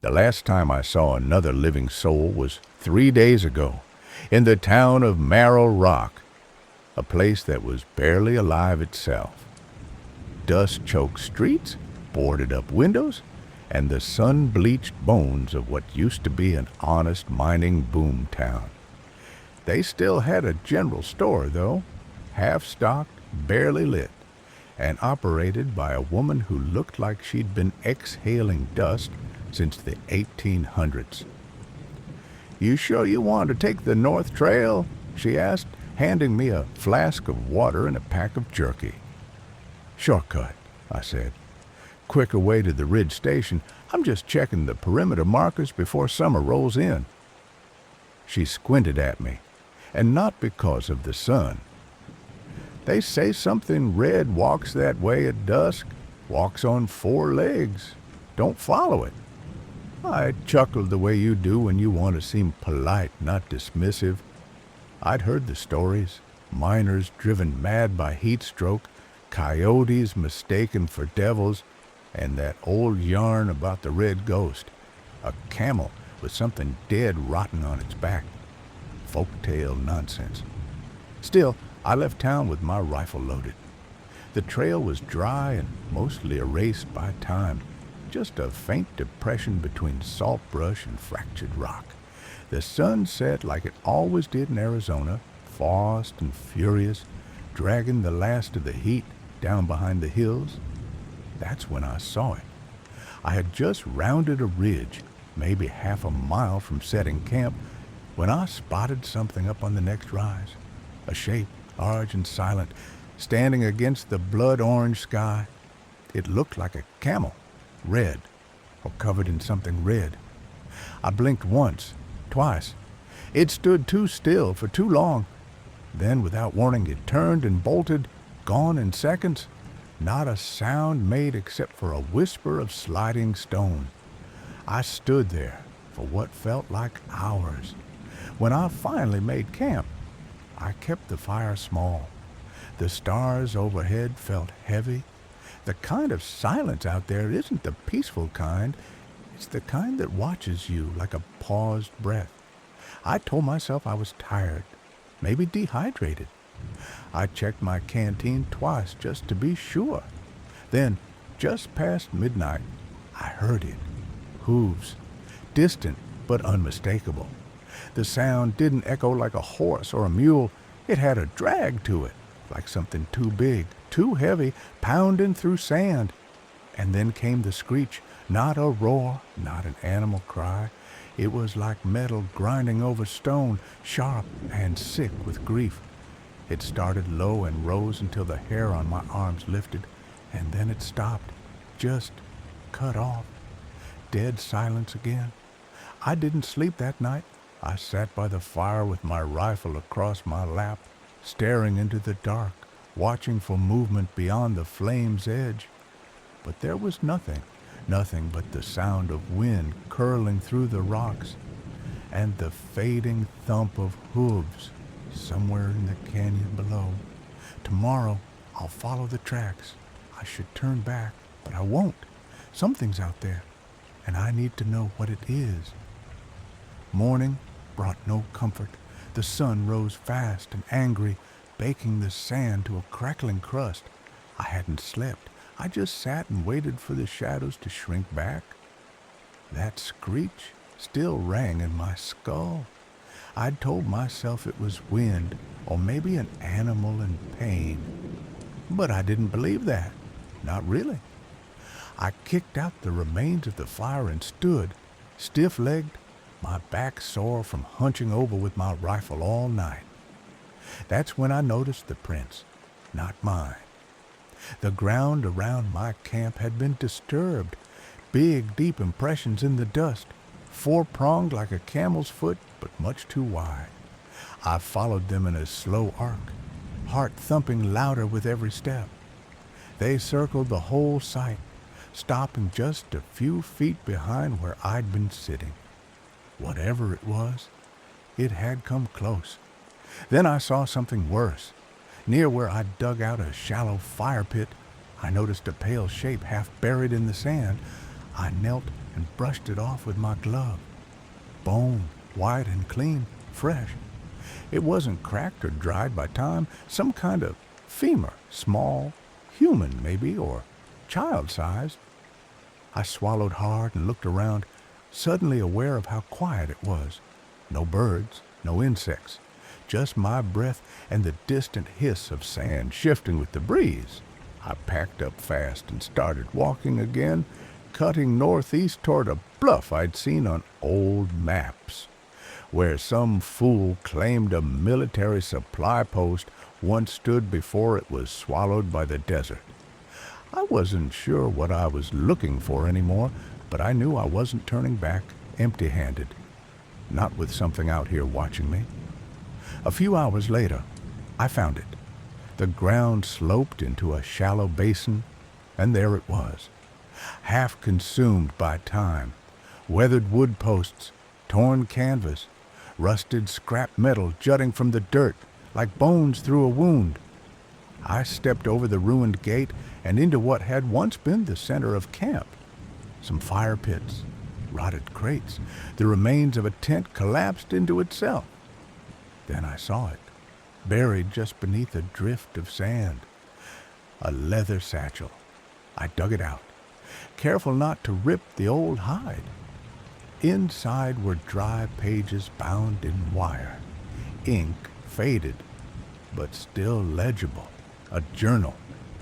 The last time I saw another living soul was 3 days ago, in the town of Marrow Rock, a place that was barely alive itself. Dust-choked streets, boarded-up windows, and the sun-bleached bones of what used to be an honest mining boom town. They still had a general store, though, half-stocked, barely lit, and operated by a woman who looked like she'd been exhaling dust since the 1800s. "You sure you want to take the North Trail?" she asked, handing me a flask of water and a pack of jerky. "Shortcut," I said. "Quicker way to the Ridge Station. I'm just checking the perimeter markers before summer rolls in." She squinted at me, and not because of the sun. "They say something red walks that way at dusk, walks on 4 legs. Don't follow it." I chuckled the way you do when you want to seem polite, not dismissive. I'd heard the stories: miners driven mad by heat stroke, coyotes mistaken for devils, and that old yarn about the red ghost, a camel with something dead rotten on its back. Folktale nonsense. Still, I left town with my rifle loaded. The trail was dry and mostly erased by time, just a faint depression between salt brush and fractured rock. The sun set like it always did in Arizona, fast and furious, dragging the last of the heat down behind the hills. That's when I saw it. I had just rounded a ridge, maybe half a mile from setting camp, when I spotted something up on the next rise. A shape, large and silent, standing against the blood-orange sky. It looked like a camel, red, or covered in something red. I blinked once, twice. It stood too still for too long. Then, without warning, it turned and bolted, gone in seconds. Not a sound made except for a whisper of sliding stone. I stood there for what felt like hours. When I finally made camp, I kept the fire small. The stars overhead felt heavy. The kind of silence out there isn't the peaceful kind. It's the kind that watches you like a paused breath. I told myself I was tired, maybe dehydrated. I checked my canteen twice just to be sure. Then, just past midnight, I heard it. Hooves. Distant, but unmistakable. The sound didn't echo like a horse or a mule. It had a drag to it, like something too big, too heavy, pounding through sand. And then came the screech, not a roar, not an animal cry. It was like metal grinding over stone, sharp and sick with grief. It started low and rose until the hair on my arms lifted, and then it stopped, just cut off. Dead silence again. I didn't sleep that night. I sat by the fire with my rifle across my lap, staring into the dark, watching for movement beyond the flame's edge. But there was nothing but the sound of wind curling through the rocks, and the fading thump of hooves somewhere in the canyon below. Tomorrow I'll follow the tracks. I should turn back, but I won't. Something's out there, and I need to know what it is. Morning brought no comfort. The sun rose fast and angry, baking the sand to a crackling crust. I hadn't slept. I just sat and waited for the shadows to shrink back. That screech still rang in my skull. I'd told myself it was wind, or maybe an animal in pain. But I didn't believe that. Not really. I kicked out the remains of the fire and stood, stiff-legged, my back sore from hunching over with my rifle all night. That's when I noticed the prints, not mine. The ground around my camp had been disturbed, big, deep impressions in the dust, four-pronged like a camel's foot, but much too wide. I followed them in a slow arc, heart thumping louder with every step. They circled the whole site, stopping just a few feet behind where I'd been sitting. Whatever it was, it had come close. Then I saw something worse. Near where I'd dug out a shallow fire pit, I noticed a pale shape half buried in the sand. I knelt and brushed it off with my glove. Bone, white and clean, fresh. It wasn't cracked or dried by time. Some kind of femur, small, human maybe, or child-sized. I swallowed hard and looked around, suddenly aware of how quiet it was. No birds, no insects, just my breath and the distant hiss of sand shifting with the breeze. I packed up fast and started walking again, cutting northeast toward a bluff I'd seen on old maps, where some fool claimed a military supply post once stood before it was swallowed by the desert. I wasn't sure what I was looking for anymore, but I knew I wasn't turning back empty-handed, not with something out here watching me. A few hours later, I found it. The ground sloped into a shallow basin, and there it was, half consumed by time. Weathered wood posts, torn canvas, rusted scrap metal jutting from the dirt like bones through a wound. I stepped over the ruined gate and into what had once been the center of camp. Some fire pits, rotted crates, the remains of a tent collapsed into itself. Then I saw it, buried just beneath a drift of sand. A leather satchel. I dug it out, careful not to rip the old hide. Inside were dry pages bound in wire, ink faded, but still legible. A journal.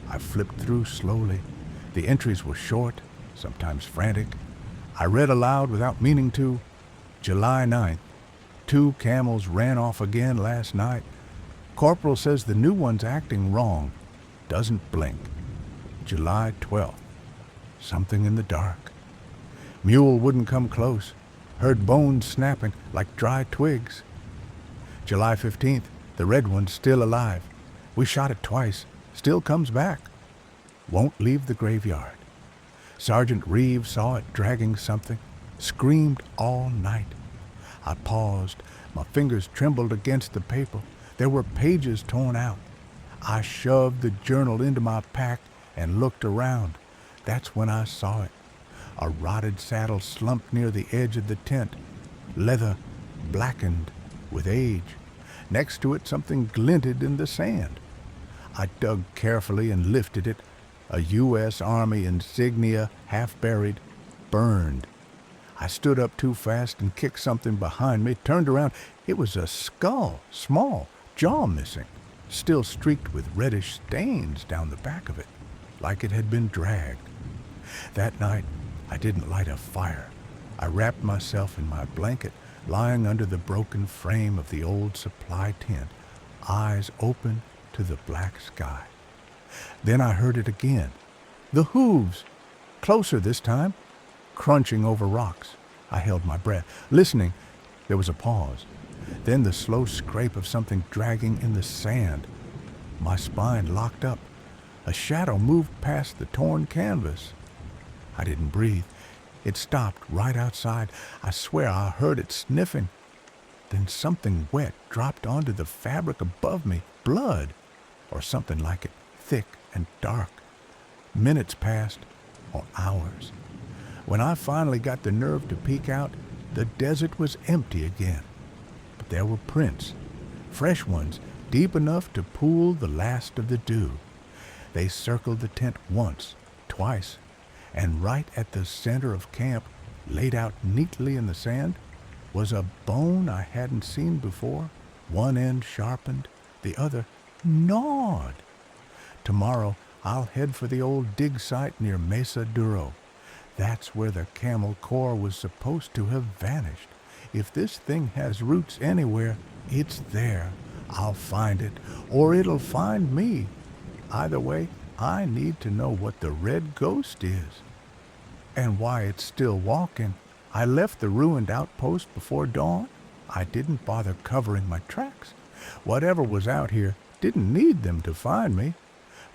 I flipped through slowly. The entries were short, sometimes frantic. I read aloud without meaning to. July 9th. 2 camels ran off again last night. Corporal says the new one's acting wrong. Doesn't blink. July 12th. Something in the dark. Mule wouldn't come close. Heard bones snapping like dry twigs. July 15th. The red one's still alive. We shot it twice. Still comes back. Won't leave the graveyard. Sergeant Reeves saw it dragging something. Screamed all night. I paused. My fingers trembled against the paper. There were pages torn out. I shoved the journal into my pack and looked around. That's when I saw it. A rotted saddle slumped near the edge of the tent. Leather blackened with age. Next to it, something glinted in the sand. I dug carefully and lifted it. A U.S. Army insignia, half buried, burned. I stood up too fast and kicked something behind me, turned around. It was a skull, small, jaw missing, still streaked with reddish stains down the back of it, like it had been dragged. That night, I didn't light a fire. I wrapped myself in my blanket, lying under the broken frame of the old supply tent, eyes open to the black sky. Then I heard it again. The hooves, closer this time, crunching over rocks. I held my breath, listening. There was a pause. Then the slow scrape of something dragging in the sand. My spine locked up. A shadow moved past the torn canvas. I didn't breathe. It stopped right outside. I swear I heard it sniffing. Then something wet dropped onto the fabric above me. Blood, or something like it, thick and dark. Minutes passed, or hours. When I finally got the nerve to peek out, the desert was empty again. But there were prints, fresh ones, deep enough to pool the last of the dew. They circled the tent once, twice, and right at the center of camp, laid out neatly in the sand, was a bone I hadn't seen before, one end sharpened, the other gnawed. Tomorrow, I'll head for the old dig site near Mesa Duro. That's where the camel core was supposed to have vanished. If this thing has roots anywhere, it's there. I'll find it, or it'll find me. Either way, I need to know what the red ghost is, and why it's still walking. I left the ruined outpost before dawn. I didn't bother covering my tracks. Whatever was out here didn't need them to find me.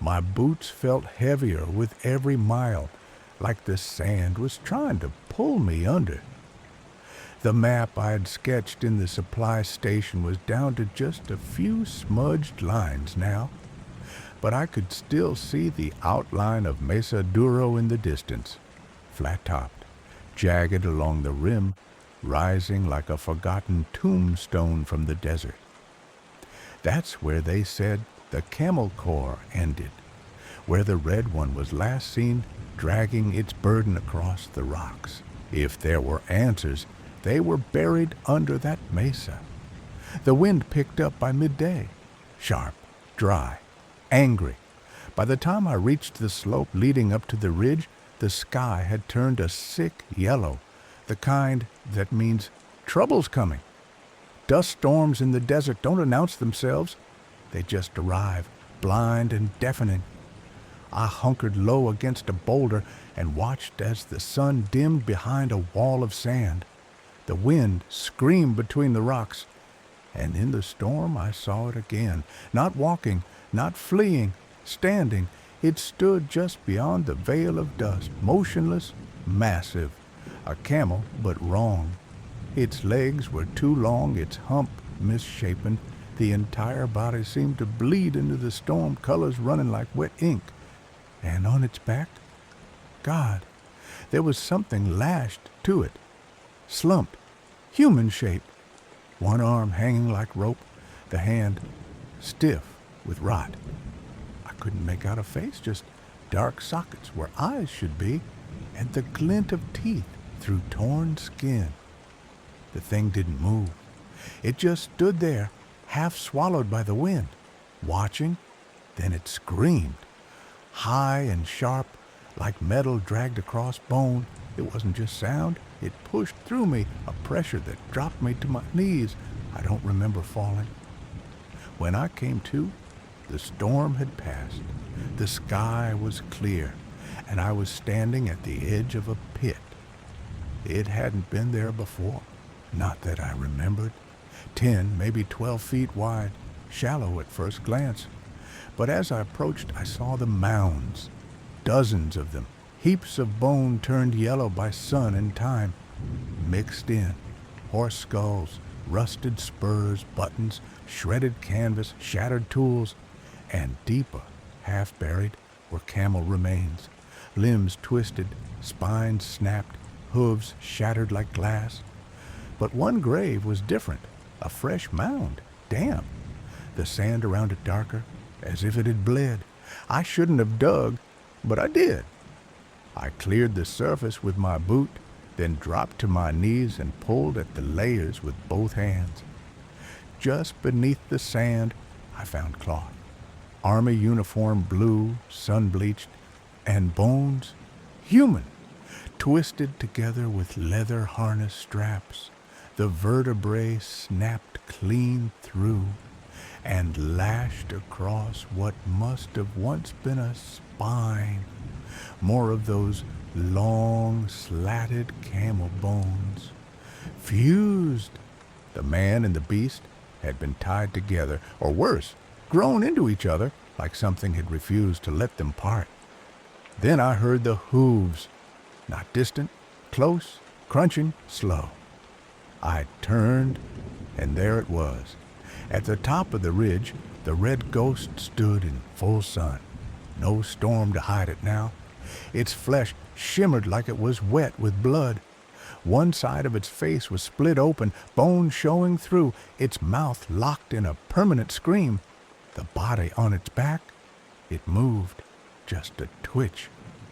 My boots felt heavier with every mile, like the sand was trying to pull me under. The map I had sketched in the supply station was down to just a few smudged lines now, but I could still see the outline of Mesa Duro in the distance, flat-topped, jagged along the rim, rising like a forgotten tombstone from the desert. That's where they said the Camel Corps ended, where the red one was last seen dragging its burden across the rocks. If there were answers, they were buried under that mesa. The wind picked up by midday, sharp, dry, angry. By the time I reached the slope leading up to the ridge, the sky had turned a sick yellow, the kind that means trouble's coming. Dust storms in the desert don't announce themselves. They just arrive, blind and deafening. I hunkered low against a boulder and watched as the sun dimmed behind a wall of sand. The wind screamed between the rocks, and in the storm I saw it again, not walking, not fleeing, standing. It stood just beyond the veil of dust, motionless, massive, a camel, but wrong. Its legs were too long, its hump misshapen. The entire body seemed to bleed into the storm, colors running like wet ink. And on its back, God, there was something lashed to it, slumped, human-shaped, one arm hanging like rope, the hand stiff with rot. I couldn't make out a face, just dark sockets where eyes should be, and the glint of teeth through torn skin. The thing didn't move. It just stood there, half swallowed by the wind, watching. Then it screamed, high and sharp, like metal dragged across bone. It wasn't just sound. It pushed through me, a pressure that dropped me to my knees. I don't remember falling. When I came to, the storm had passed. The sky was clear, and I was standing at the edge of a pit. It hadn't been there before, not that I remembered. 10, maybe 12 feet wide, shallow at first glance. But as I approached, I saw the mounds, dozens of them, heaps of bone turned yellow by sun and time, mixed in, horse skulls, rusted spurs, buttons, shredded canvas, shattered tools, and deeper, half buried, were camel remains, limbs twisted, spines snapped, hooves shattered like glass. But one grave was different, a fresh mound, damp, the sand around it darker, as if it had bled. I shouldn't have dug, but I did. I cleared the surface with my boot, then dropped to my knees and pulled at the layers with both hands. Just beneath the sand, I found cloth, army uniform blue, sun-bleached, and bones, human, twisted together with leather harness straps. The vertebrae snapped clean through and lashed across what must have once been a spine. More of those long, slatted camel bones. Fused. The man and the beast had been tied together, or worse, grown into each other, like something had refused to let them part. Then I heard the hooves, not distant, close, crunching, slow. I turned, and there it was. At the top of the ridge, the red ghost stood in full sun. No storm to hide it now. Its flesh shimmered like it was wet with blood. One side of its face was split open, bone showing through, its mouth locked in a permanent scream. The body on its back, it moved, just a twitch.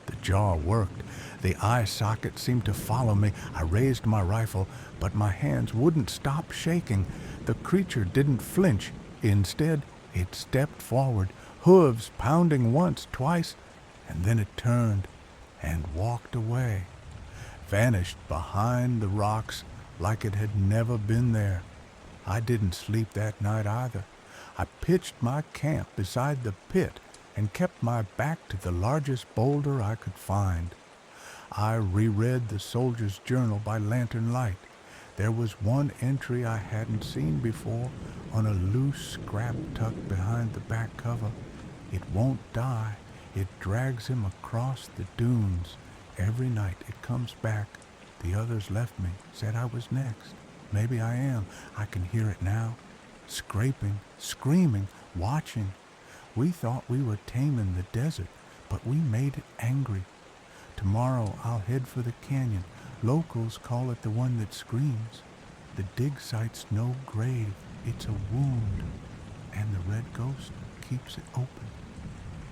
The jaw worked. The eye socket seemed to follow me. I raised my rifle, but my hands wouldn't stop shaking. The creature didn't flinch. Instead, it stepped forward, hooves pounding once, twice, and then it turned and walked away, vanished behind the rocks like it had never been there. I didn't sleep that night either. I pitched my camp beside the pit and kept my back to the largest boulder I could find. I reread the soldier's journal by lantern light. There was one entry I hadn't seen before on a loose scrap tucked behind the back cover. It won't die. It drags him across the dunes. Every night it comes back. The others left me, said I was next. Maybe I am. I can hear it now. Scraping, screaming, watching. We thought we were taming the desert, but we made it angry. To Tomorrow I'll head for the canyon. Locals call it the one that screams. The dig site's no grave, it's a wound, and the red ghost keeps it open.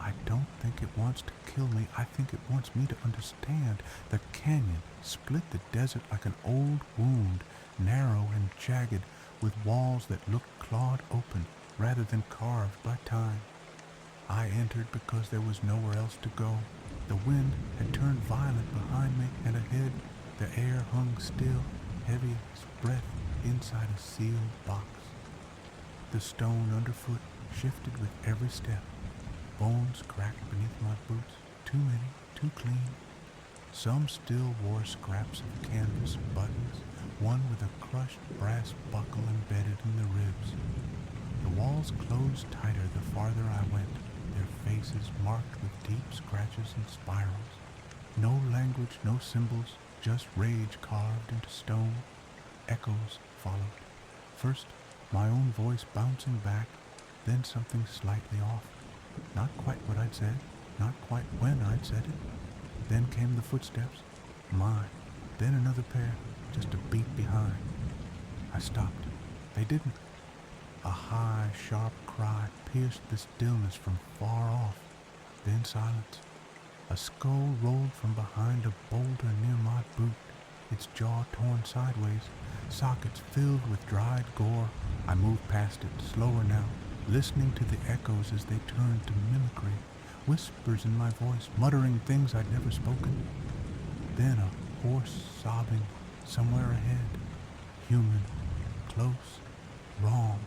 I don't think it wants to kill me. I think it wants me to understand. The canyon split the desert like an old wound, narrow and jagged, with walls that looked clawed open rather than carved by time. I entered because there was nowhere else to go. The wind had turned violent behind me, and ahead the air hung still, heavy as breath inside a sealed box. The stone underfoot shifted with every step. Bones cracked beneath my boots, too many, too clean. Some still wore scraps of canvas buttons, one with a crushed brass buckle embedded in the ribs. The walls closed tighter the farther I went, their faces marked with deep scratches and spirals. No language, no symbols, just rage carved into stone. Echoes followed. First, my own voice bouncing back, then something slightly off. Not quite what I'd said, not quite when I'd said it. Then came the footsteps, mine, then another pair, just a beat behind. I stopped. They didn't. A high, sharp cry pierced the stillness from far off, then silence. A skull rolled from behind a boulder near my boot, its jaw torn sideways, sockets filled with dried gore. I moved past it, slower now, listening to the echoes as they turned to mimicry, whispers in my voice, muttering things I'd never spoken. Then a hoarse sobbing somewhere ahead. Human, close, wrong.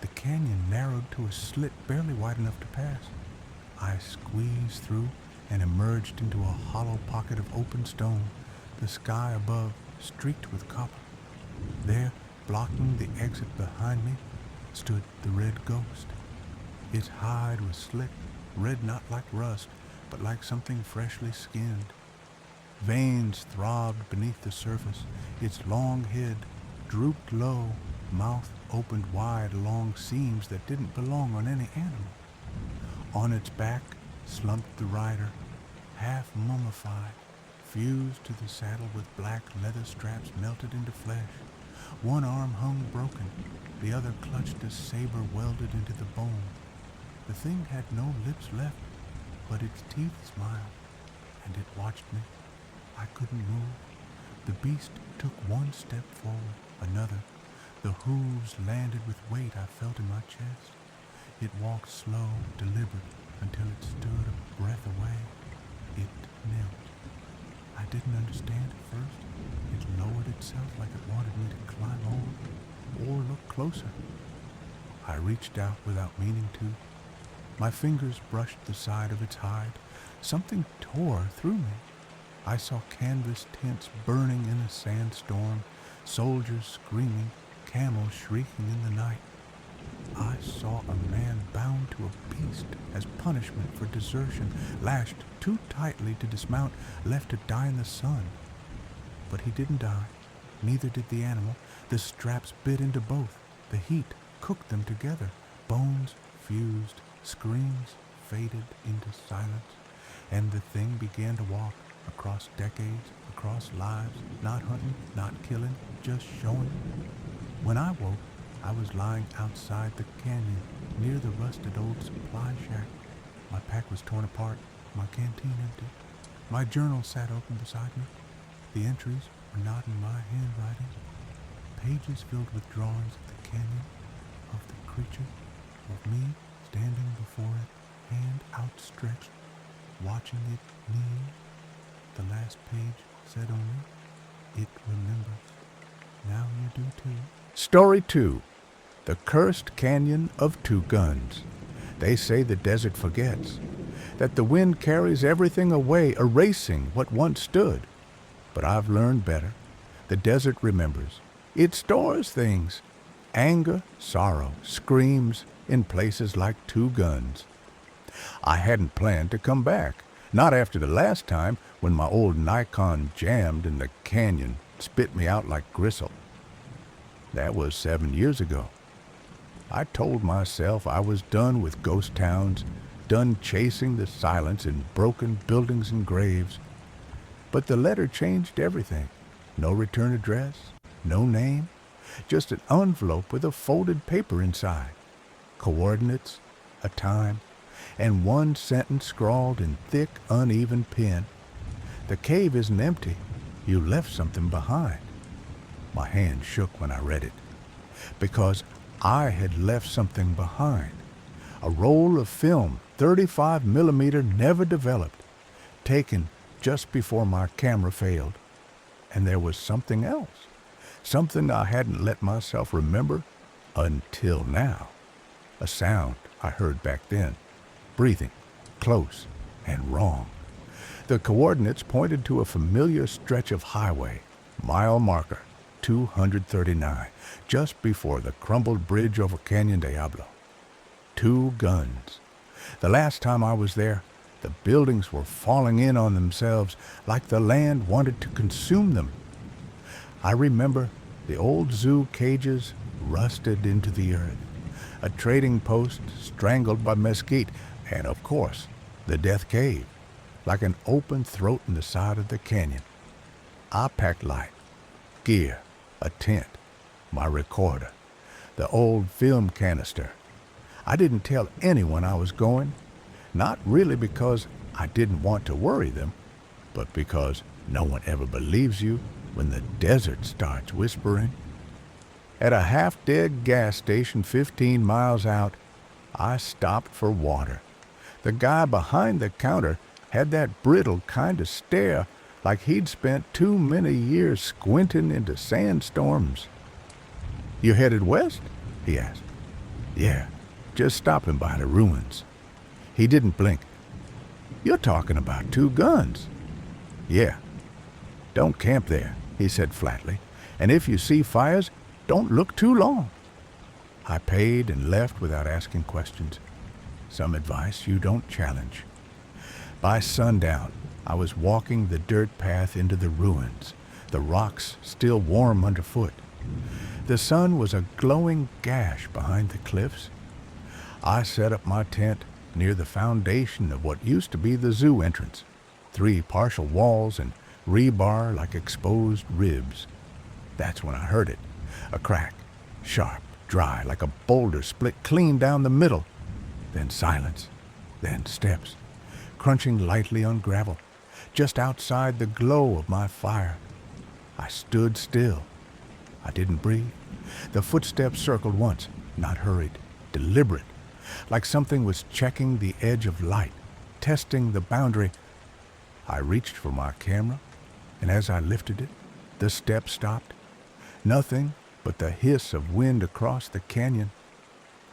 The canyon narrowed to a slit barely wide enough to pass. I squeezed through and emerged into a hollow pocket of open stone, the sky above streaked with copper. There, blocking the exit behind me, stood the red ghost. Its hide was slick, red not like rust, but like something freshly skinned. Veins throbbed beneath the surface. Its long head drooped low, mouth opened wide along seams that didn't belong on any animal. On its back slumped the rider, half mummified, fused to the saddle with black leather straps melted into flesh. One arm hung broken, the other clutched a saber welded into the bone. The thing had no lips left, but its teeth smiled, and it watched me. I couldn't move. The beast took one step forward, another. The hooves landed with weight I felt in my chest. It walked slow, deliberate, until it stood a breath away. It knelt. I didn't understand at first. It lowered itself like it wanted me to climb over or look closer. I reached out without meaning to. My fingers brushed the side of its hide. Something tore through me. I saw canvas tents burning in a sandstorm, soldiers screaming, camels shrieking in the night. I saw a man bound to a beast as punishment for desertion, lashed too tightly to dismount, left to die in the sun. But he didn't die. Neither did the animal. The straps bit into both. The heat cooked them together. Bones fused. Screams faded into silence. And the thing began to walk across decades, across lives, not hunting, not killing, just showing. When I woke, I was lying outside the canyon, near the rusted old supply shack. My pack was torn apart, my canteen empty. My journal sat open beside me. The entries were not in my handwriting. Pages filled with drawings of the canyon, of the creature, of me standing before it, hand outstretched, watching it kneel. The last page said only, "It remembers." Now you do too. Story 2. The Cursed Canyon of Two Guns. They say the desert forgets, that the wind carries everything away, erasing what once stood. But I've learned better. The desert remembers. It stores things. Anger, sorrow, screams in places like two guns. I hadn't planned to come back. Not after the last time when my old Nikon jammed and the canyon spit me out like gristle. That was 7 years ago. I told myself I was done with ghost towns, done chasing the silence in broken buildings and graves. But the letter changed everything. No return address, no name, just an envelope with a folded paper inside, coordinates, a time, and one sentence scrawled in thick, uneven pen. The cave isn't empty. You left something behind. My hand shook when I read it, because I had left something behind. A roll of film, 35 millimeter, never developed, taken just before my camera failed. And there was something else, something I hadn't let myself remember until now. A sound I heard back then, breathing, close and wrong. The coordinates pointed to a familiar stretch of highway, mile marker 239, just before the crumbled bridge over Canyon Diablo. 2 guns. The last time I was there, the buildings were falling in on themselves like the land wanted to consume them. I remember the old zoo cages rusted into the earth, a trading post strangled by mesquite, and of course, the death cave, like an open throat in the side of the canyon. I packed light, gear, a tent, my recorder, the old film canister. I didn't tell anyone I was going, not really because I didn't want to worry them, but because no one ever believes you when the desert starts whispering. At a half-dead gas station 15 miles out, I stopped for water. The guy behind the counter had that brittle kind of stare, like he'd spent too many years squinting into sandstorms. "You headed west?" he asked. "Yeah, just stopping by the ruins." He didn't blink. "You're talking about 2 guns." "Yeah." "Don't camp there," he said flatly, "and if you see fires, don't look too long." I paid and left without asking questions. Some advice you don't challenge. By sundown, I was walking the dirt path into the ruins, the rocks still warm underfoot. The sun was a glowing gash behind the cliffs. I set up my tent near the foundation of what used to be the zoo entrance, 3 partial walls and rebar like exposed ribs. That's when I heard it, a crack, sharp, dry, like a boulder split clean down the middle. Then silence, then steps, crunching lightly on gravel, just outside the glow of my fire. I stood still. I didn't breathe. The footsteps circled once, not hurried, deliberate, like something was checking the edge of light, testing the boundary. I reached for my camera, and as I lifted it, the steps stopped. Nothing but the hiss of wind across the canyon.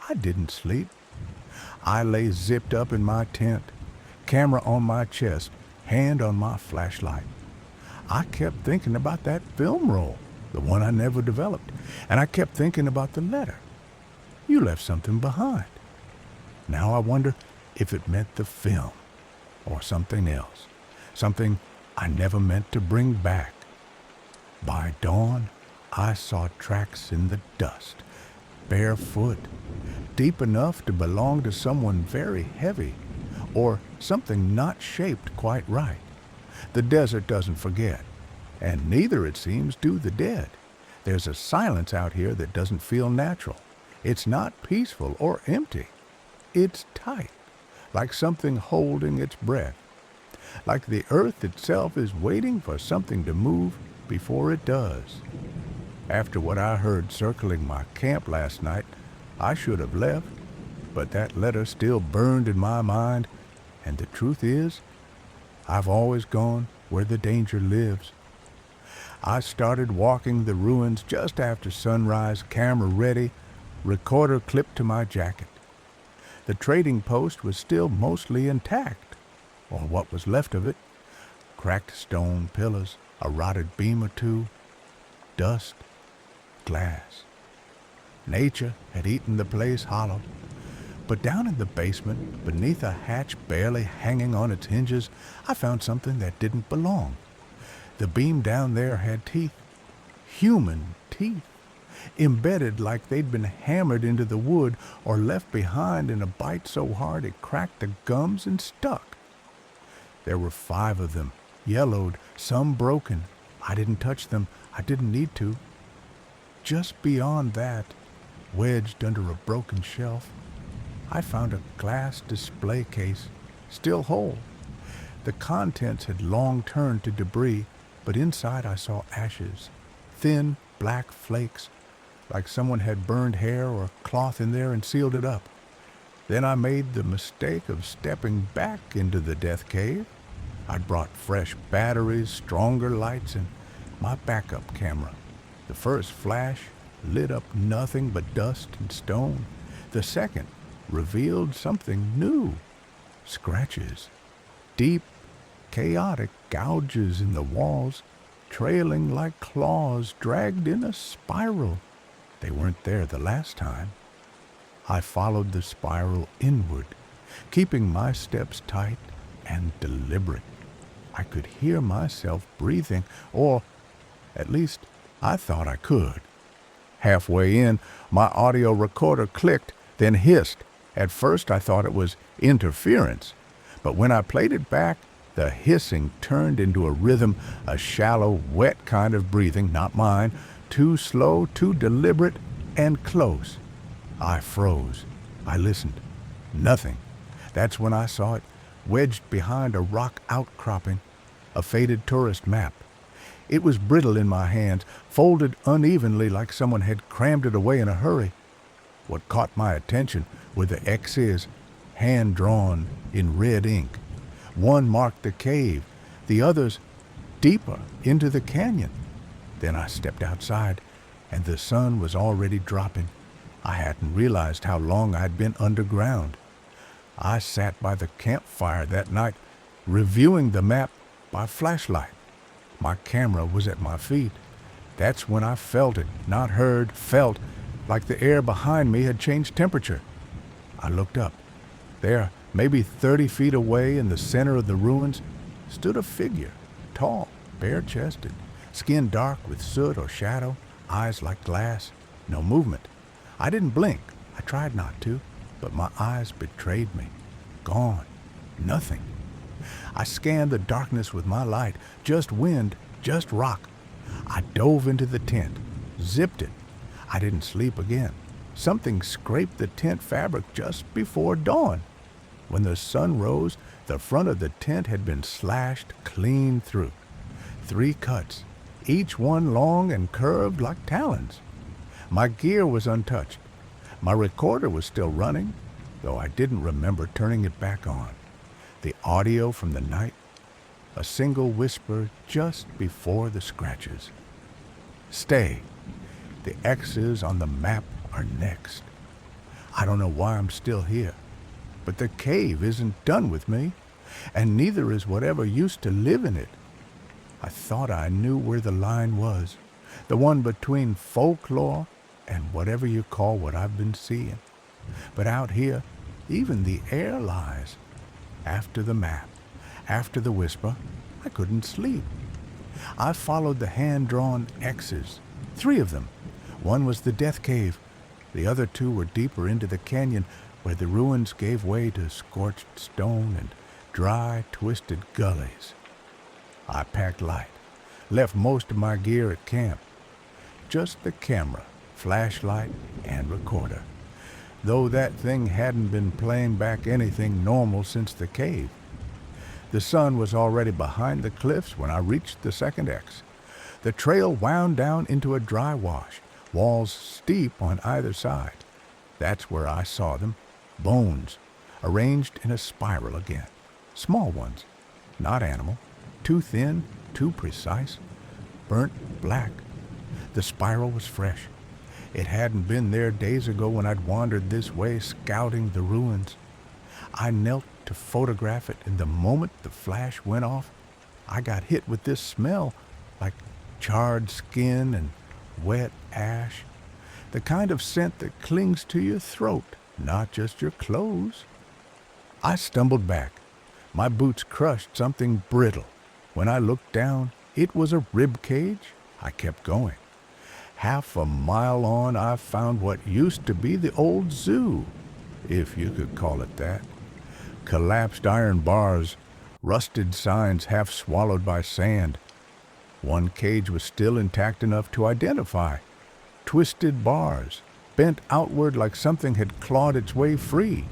I didn't sleep. I lay zipped up in my tent, camera on my chest, hand on my flashlight. I kept thinking about that film roll, the one I never developed, and I kept thinking about the letter. You left something behind. Now I wonder if it meant the film or something else, something I never meant to bring back. By dawn, I saw tracks in the dust, barefoot, deep enough to belong to someone very heavy, or something not shaped quite right. The desert doesn't forget, and neither, it seems, do the dead. There's a silence out here that doesn't feel natural. It's not peaceful or empty. It's tight, like something holding its breath, like the earth itself is waiting for something to move before it does. After what I heard circling my camp last night, I should have left, but that letter still burned in my mind, and the truth is, I've always gone where the danger lives. I started walking the ruins just after sunrise, camera ready, recorder clipped to my jacket. The trading post was still mostly intact, or what was left of it. Cracked stone pillars, a rotted beam or two, dust, glass. Nature had eaten the place hollow. But down in the basement, beneath a hatch barely hanging on its hinges, I found something that didn't belong. The beam down there had teeth, human teeth, embedded like they'd been hammered into the wood or left behind in a bite so hard it cracked the gums and stuck. There were 5 of them, yellowed, some broken. I didn't touch them. I didn't need to. Just beyond that, wedged under a broken shelf, I found a glass display case, still whole. The contents had long turned to debris, but inside I saw ashes, thin black flakes, like someone had burned hair or cloth in there and sealed it up. Then I made the mistake of stepping back into the death cave. I'd brought fresh batteries, stronger lights, and my backup camera. The first flash lit up nothing but dust and stone. The second revealed something new. Scratches. Deep, chaotic gouges in the walls, trailing like claws dragged in a spiral. They weren't there the last time. I followed the spiral inward, keeping my steps tight and deliberate. I could hear myself breathing, or at least I thought I could. Halfway in, my audio recorder clicked, then hissed. At first I thought it was interference, but when I played it back, the hissing turned into a rhythm, a shallow, wet kind of breathing, not mine, too slow, too deliberate, and close. I froze. I listened. Nothing. That's when I saw it, wedged behind a rock outcropping, a faded tourist map. It was brittle in my hands, folded unevenly like someone had crammed it away in a hurry. What caught my attention were the X's, hand-drawn in red ink. One marked the cave, the others deeper into the canyon. Then I stepped outside, and the sun was already dropping. I hadn't realized how long I'd been underground. I sat by the campfire that night, reviewing the map by flashlight. My camera was at my feet. That's when I felt it, not heard, felt, like the air behind me had changed temperature. I looked up. There, maybe 30 feet away in the center of the ruins, stood a figure, tall, bare-chested, skin dark with soot or shadow, eyes like glass, no movement. I didn't blink. I tried not to, but my eyes betrayed me. Gone. Nothing. I scanned the darkness with my light, just wind, just rock. I dove into the tent, zipped it. I didn't sleep again. Something scraped the tent fabric just before dawn. When the sun rose, the front of the tent had been slashed clean through. 3 cuts, each one long and curved like talons. My gear was untouched. My recorder was still running, though I didn't remember turning it back on. The audio from the night, a single whisper just before the scratches. Stay. The X's on the map are next. I don't know why I'm still here, but the cave isn't done with me, and neither is whatever used to live in it. I thought I knew where the line was, the one between folklore and whatever you call what I've been seeing. But out here, even the air lies. After the map, after the whisper, I couldn't sleep. I followed the hand-drawn X's, 3 of them. One was the death cave. The other 2 were deeper into the canyon, where the ruins gave way to scorched stone and dry, twisted gullies. I packed light, left most of my gear at camp. Just the camera, flashlight, and recorder, though that thing hadn't been playing back anything normal since the cave. The sun was already behind the cliffs when I reached the second X. The trail wound down into a dry wash, walls steep on either side. That's where I saw them, bones, arranged in a spiral again. Small ones, not animal, too thin, too precise, burnt black. The spiral was fresh. It hadn't been there days ago when I'd wandered this way scouting the ruins. I knelt to photograph it, and the moment the flash went off, I got hit with this smell, like charred skin and wet ash. The kind of scent that clings to your throat, not just your clothes. I stumbled back. My boots crushed something brittle. When I looked down, it was a rib cage. I kept going. Half a mile on, I found what used to be the old zoo, if you could call it that. Collapsed iron bars, rusted signs half swallowed by sand. One cage was still intact enough to identify. Twisted bars, bent outward like something had clawed its way free.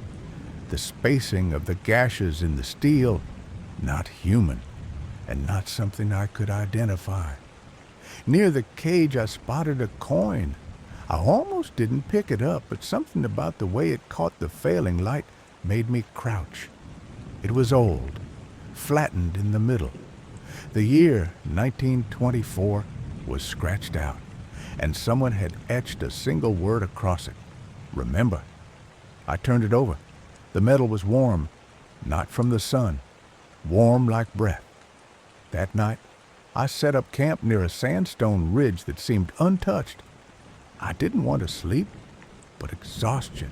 The spacing of the gashes in the steel, not human, and not something I could identify. Near the cage I spotted a coin. I almost didn't pick it up, but something about the way it caught the failing light made me crouch. It was old, flattened in the middle. The year 1924 was scratched out, and someone had etched a single word across it. Remember. I turned it over. The metal was warm, not from the sun, warm like breath. That night, I set up camp near a sandstone ridge that seemed untouched. I didn't want to sleep, but exhaustion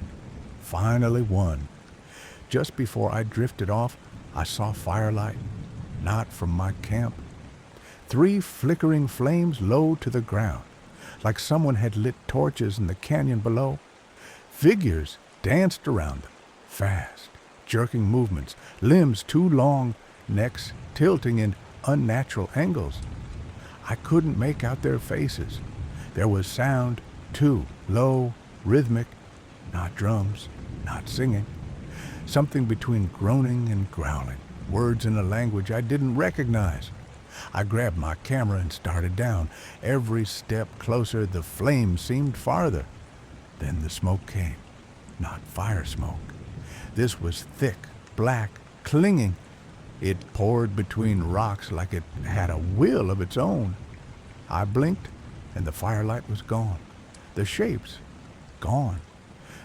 finally won. Just before I drifted off, I saw firelight, not from my camp. 3 flickering flames low to the ground, like someone had lit torches in the canyon below. Figures danced around them, fast, jerking movements, limbs too long, necks tilting in unnatural angles. I couldn't make out their faces. There was sound, too, low, rhythmic, not drums, not singing. Something between groaning and growling, words in a language I didn't recognize. I grabbed my camera and started down. Every step closer, the flame seemed farther. Then the smoke came, not fire smoke. This was thick, black, clinging. It poured between rocks like it had a will of its own. I blinked, and the firelight was gone. The shapes, gone.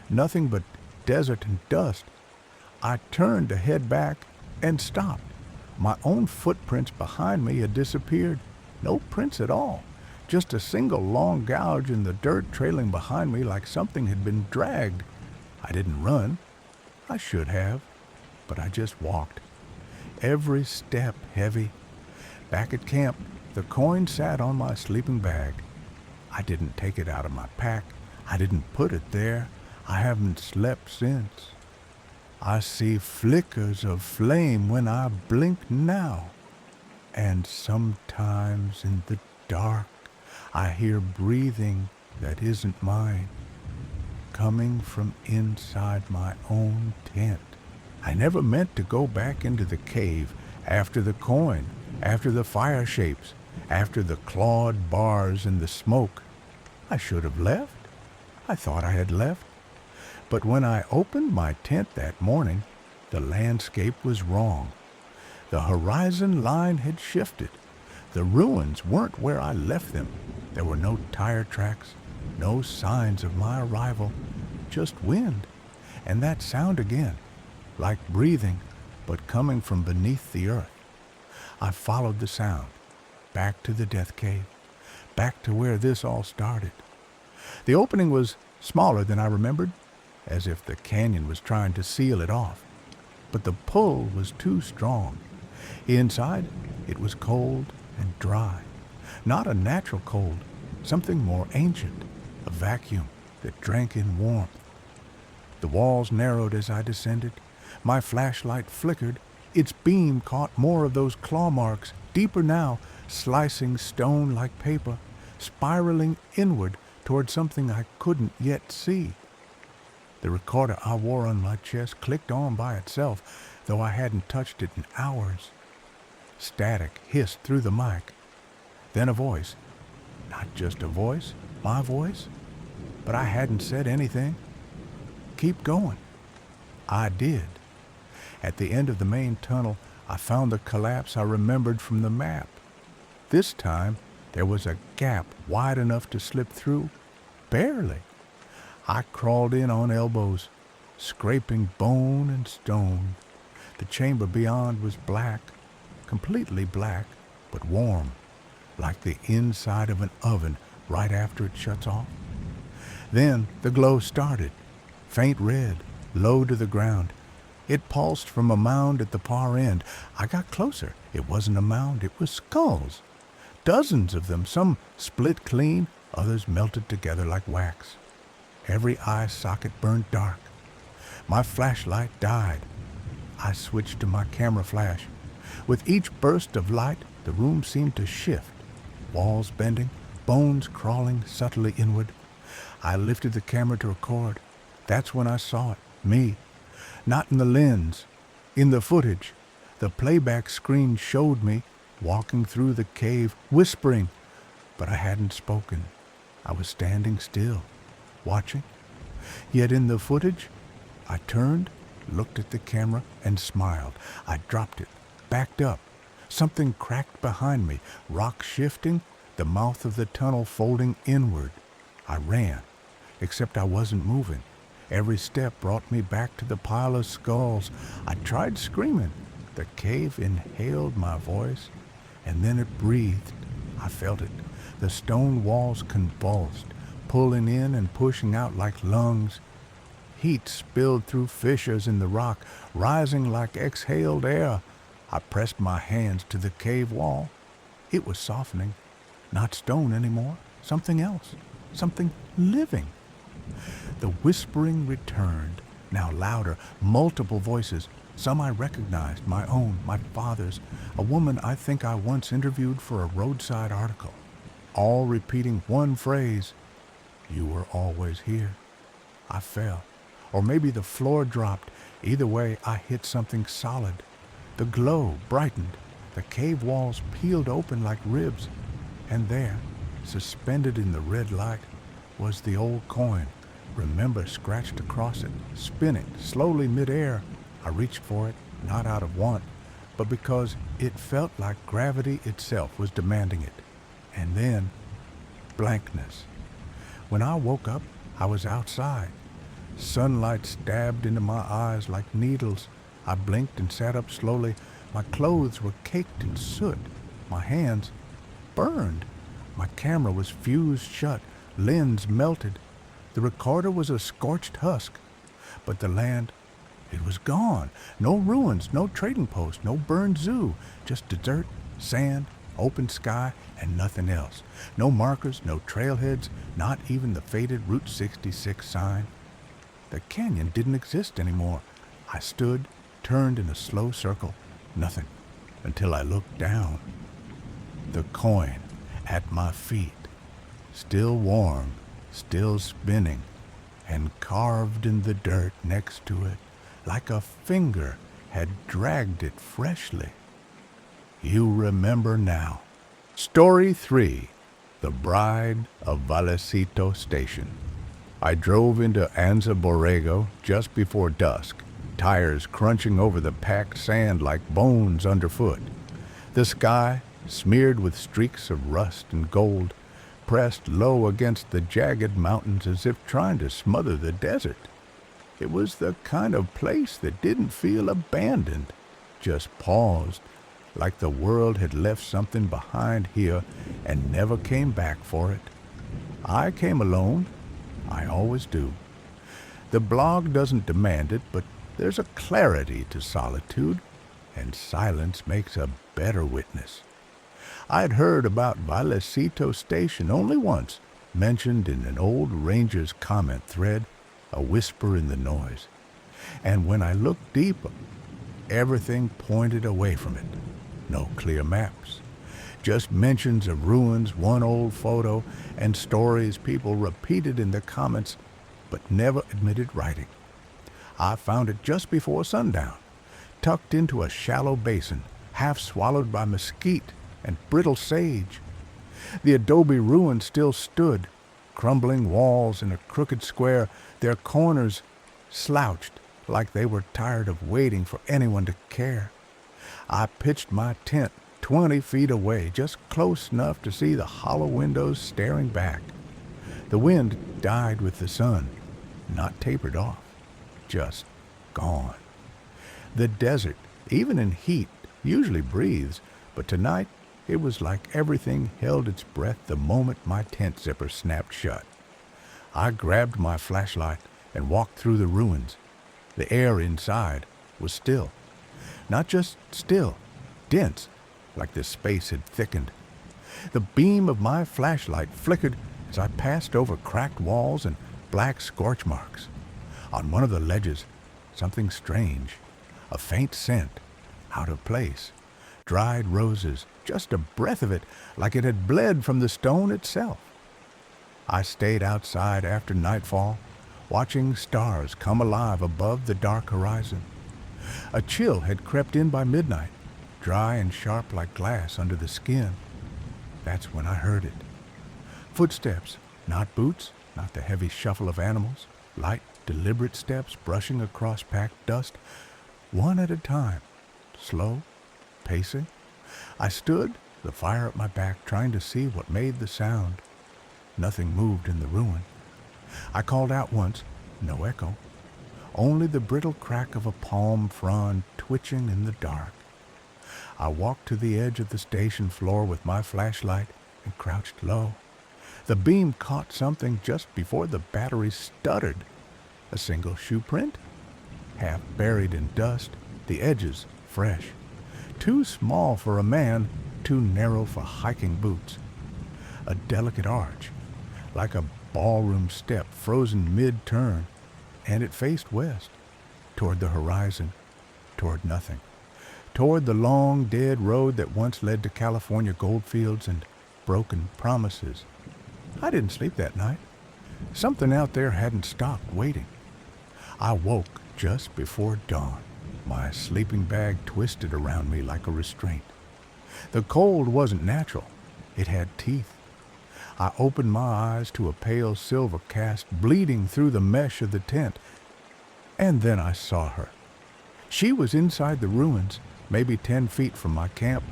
Nothing but desert and dust. I turned to head back and stopped. My own footprints behind me had disappeared. No prints at all. Just a single long gouge in the dirt trailing behind me like something had been dragged. I didn't run. I should have, but I just walked. Every step heavy. Back at camp, the coin sat on my sleeping bag. I didn't take it out of my pack. I didn't put it there. I haven't slept since. I see flickers of flame when I blink now. And sometimes in the dark, I hear breathing that isn't mine, coming from inside my own tent. I never meant to go back into the cave after the coin, after the fire shapes, after the clawed bars and the smoke. I should have left. I thought I had left. But when I opened my tent that morning, the landscape was wrong. The horizon line had shifted. The ruins weren't where I left them. There were no tire tracks, no signs of my arrival, just wind. And that sound again, like breathing, but coming from beneath the earth. I followed the sound, back to the death cave, back to where this all started. The opening was smaller than I remembered, as if the canyon was trying to seal it off. But the pull was too strong. Inside, it was cold and dry. Not a natural cold, something more ancient, a vacuum that drank in warmth. The walls narrowed as I descended. My flashlight flickered. Its beam caught more of those claw marks, deeper now, slicing stone like paper, spiraling inward toward something I couldn't yet see. The recorder I wore on my chest clicked on by itself, though I hadn't touched it in hours. Static hissed through the mic. Then a voice. Not just a voice, my voice, but I hadn't said anything. Keep going. I did. At the end of the main tunnel, I found the collapse I remembered from the map. This time, there was a gap wide enough to slip through, barely. I crawled in on elbows, scraping bone and stone. The chamber beyond was black, completely black, but warm, like the inside of an oven right after it shuts off. Then the glow started, faint red, low to the ground. It pulsed from a mound at the far end. I got closer. It wasn't a mound, it was skulls. Dozens of them, some split clean, others melted together like wax. Every eye socket burned dark. My flashlight died. I switched to my camera flash. With each burst of light, the room seemed to shift, walls bending, bones crawling subtly inward. I lifted the camera to record. That's when I saw it, me. Not in the lens, in the footage. The playback screen showed me walking through the cave, whispering, but I hadn't spoken. I was standing still, watching. Yet in the footage, I turned, looked at the camera, and smiled. I dropped it, backed up. Something cracked behind me, rock shifting, the mouth of the tunnel folding inward. I ran, except I wasn't moving. Every step brought me back to the pile of skulls. I tried screaming. The cave inhaled my voice, and then it breathed. I felt it. The stone walls convulsed, pulling in and pushing out like lungs. Heat spilled through fissures in the rock, rising like exhaled air. I pressed my hands to the cave wall. It was softening. Not stone anymore. Something else. Something living. The whispering returned, now louder, multiple voices. Some I recognized, my own, my father's, a woman I think I once interviewed for a roadside article, all repeating one phrase, "You were always here." I fell, or maybe the floor dropped. Either way, I hit something solid. The glow brightened, the cave walls peeled open like ribs, and there, suspended in the red light, was the old coin. Remember scratched across it, spinning slowly midair. I reached for it, not out of want, but because it felt like gravity itself was demanding it. And then, blankness. When I woke up, I was outside. Sunlight stabbed into my eyes like needles. I blinked and sat up slowly. My clothes were caked in soot. My hands burned. My camera was fused shut, lens melted. The recorder was a scorched husk, but the land, it was gone. No ruins, no trading post, no burned zoo, just desert, sand, open sky, and nothing else. No markers, no trailheads, not even the faded Route 66 sign. The canyon didn't exist anymore. I stood, turned in a slow circle, nothing, until I looked down. The coin at my feet, still warm, still spinning, and carved in the dirt next to it, like a finger had dragged it freshly. You remember now. Story 3. The Bride of Vallecito Station. I drove into Anza Borrego just before dusk, tires crunching over the packed sand like bones underfoot. The sky, smeared with streaks of rust and gold, pressed low against the jagged mountains as if trying to smother the desert. It was the kind of place that didn't feel abandoned, just paused, like the world had left something behind here and never came back for it. I came alone. I always do. The blog doesn't demand it, but there's a clarity to solitude, and silence makes a better witness. I'd heard about Vallecito Station only once, mentioned in an old ranger's comment thread, a whisper in the noise. And when I looked deeper, everything pointed away from it. No clear maps, just mentions of ruins, one old photo, and stories people repeated in the comments but never admitted writing. I found it just before sundown, tucked into a shallow basin, half swallowed by mesquite and brittle sage. The adobe ruins still stood, crumbling walls in a crooked square, their corners slouched like they were tired of waiting for anyone to care. I pitched my tent 20 feet away, just close enough to see the hollow windows staring back. The wind died with the sun, not tapered off, just gone. The desert, even in heat, usually breathes, but tonight it was like everything held its breath the moment my tent zipper snapped shut. I grabbed my flashlight and walked through the ruins. The air inside was still. Not just still, dense, like the space had thickened. The beam of my flashlight flickered as I passed over cracked walls and black scorch marks. On one of the ledges, something strange, a faint scent, out of place, dried roses, just a breath of it, like it had bled from the stone itself. I stayed outside after nightfall, watching stars come alive above the dark horizon. A chill had crept in by midnight, dry and sharp like glass under the skin. That's when I heard it. Footsteps, not boots, not the heavy shuffle of animals, light, deliberate steps brushing across packed dust, one at a time, slow, pacing. I stood, the fire at my back, trying to see what made the sound. Nothing moved in the ruin. I called out once, no echo, only the brittle crack of a palm frond twitching in the dark. I walked to the edge of the station floor with my flashlight and crouched low. The beam caught something just before the battery stuttered. A single shoe print, half buried in dust, the edges fresh. Too small for a man, too narrow for hiking boots. A delicate arch, like a ballroom step frozen mid-turn, and it faced west, toward the horizon, toward nothing, toward the long, dead road that once led to California goldfields and broken promises. I didn't sleep that night. Something out there hadn't stopped waiting. I woke just before dawn, my sleeping bag twisted around me like a restraint. The cold wasn't natural. It had teeth. I opened my eyes to a pale silver cast bleeding through the mesh of the tent, and then I saw her. She was inside the ruins, maybe 10 feet from my camp,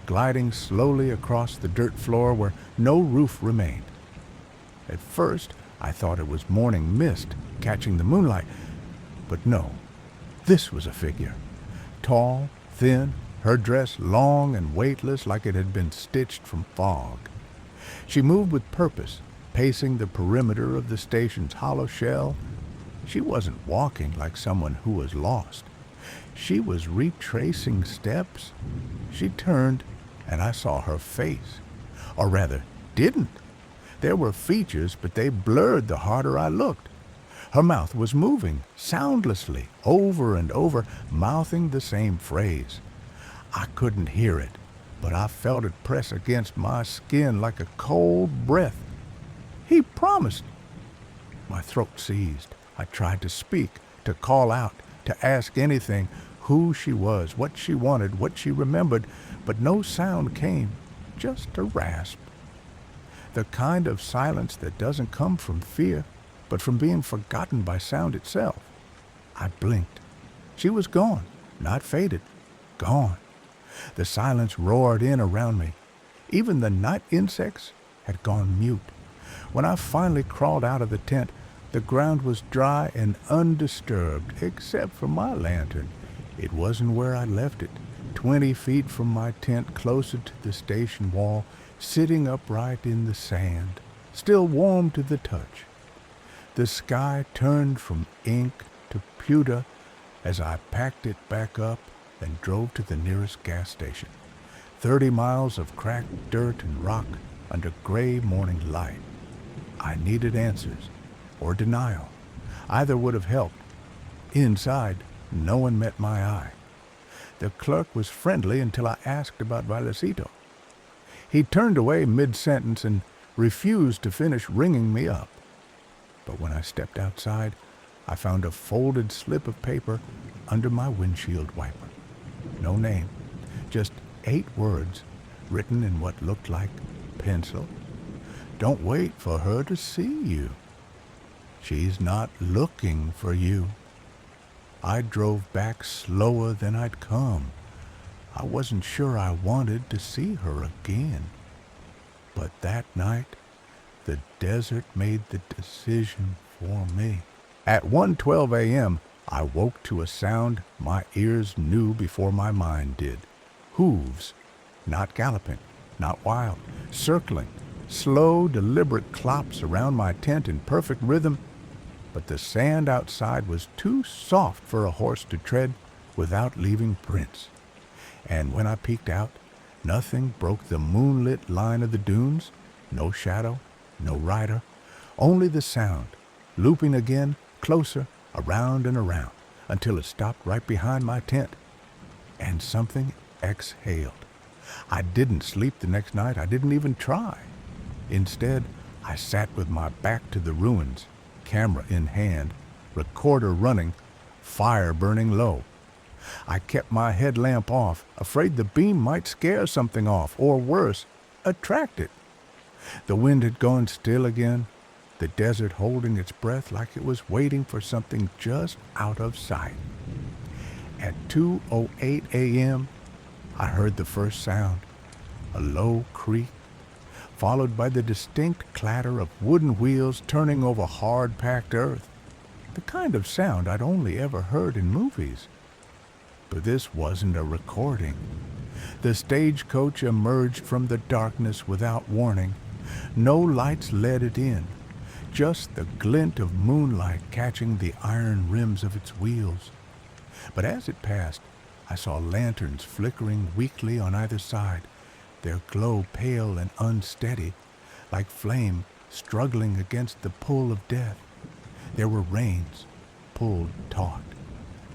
gliding slowly across the dirt floor where no roof remained. At first, I thought it was morning mist catching the moonlight, but no, this was a figure. Tall, thin, her dress long and weightless like it had been stitched from fog. She moved with purpose, pacing the perimeter of the station's hollow shell. She wasn't walking like someone who was lost. She was retracing steps. She turned, and I saw her face. Or rather, didn't. There were features, but they blurred the harder I looked. Her mouth was moving, soundlessly, over and over, mouthing the same phrase. I couldn't hear it, but I felt it press against my skin like a cold breath. He promised. My throat seized. I tried to speak, to call out, to ask anything, who she was, what she wanted, what she remembered, but no sound came, just a rasp. The kind of silence that doesn't come from fear, but from being forgotten by sound itself. I blinked. She was gone, not faded, gone. The silence roared in around me. Even the night insects had gone mute. When I finally crawled out of the tent, the ground was dry and undisturbed, except for my lantern. It wasn't where I left it, 20 feet from my tent, closer to the station wall, sitting upright in the sand, still warm to the touch. The sky turned from ink to pewter as I packed it back up and drove to the nearest gas station. 30 miles of cracked dirt and rock under gray morning light. I needed answers, or denial. Either would have helped. Inside, no one met my eye. The clerk was friendly until I asked about Vallecito. He turned away mid-sentence and refused to finish ringing me up. But when I stepped outside, I found a folded slip of paper under my windshield wiper. No name, just 8 words written in what looked like pencil. Don't wait for her to see you. She's not looking for you. I drove back slower than I'd come. I wasn't sure I wanted to see her again. But that night, the desert made the decision for me. At 1:12 a.m., I woke to a sound my ears knew before my mind did. Hooves, not galloping, not wild, circling, slow, deliberate clops around my tent in perfect rhythm, but the sand outside was too soft for a horse to tread without leaving prints. And when I peeked out, nothing broke the moonlit line of the dunes, no shadow, no rider, only the sound, looping again, closer, around and around, until it stopped right behind my tent. And something exhaled, I didn't sleep the next night. I didn't even try. Instead, I sat with my back to the ruins, camera in hand, recorder running, fire burning low. I kept my headlamp off, afraid the beam might scare something off, or worse, attract it. The wind had gone still again, the desert holding its breath like it was waiting for something just out of sight. At 2:08 a.m., I heard the first sound, a low creak, followed by the distinct clatter of wooden wheels turning over hard-packed earth, the kind of sound I'd only ever heard in movies. But this wasn't a recording. The stagecoach emerged from the darkness without warning. No lights let it in, just the glint of moonlight catching the iron rims of its wheels. But as it passed, I saw lanterns flickering weakly on either side, their glow pale and unsteady, like flame struggling against the pull of death. There were reins, pulled taut,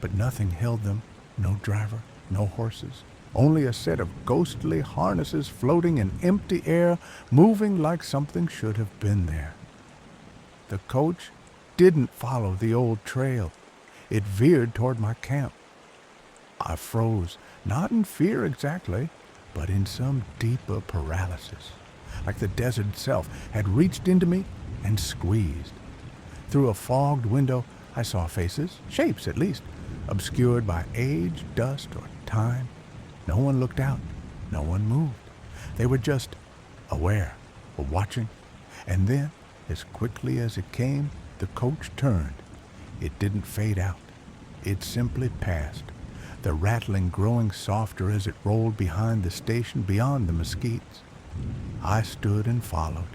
but nothing held them, no driver, no horses, only a set of ghostly harnesses floating in empty air, moving like something should have been there. The coach didn't follow the old trail. It veered toward my camp. I froze, not in fear exactly, but in some deeper paralysis, like the desert itself had reached into me and squeezed. Through a fogged window, I saw faces, shapes at least, obscured by age, dust, or time. No one looked out. No one moved. They were just aware, or watching. And then, as quickly as it came, the coach turned. It didn't fade out. It simply passed, the rattling growing softer as it rolled behind the station beyond the mesquites. I stood and followed,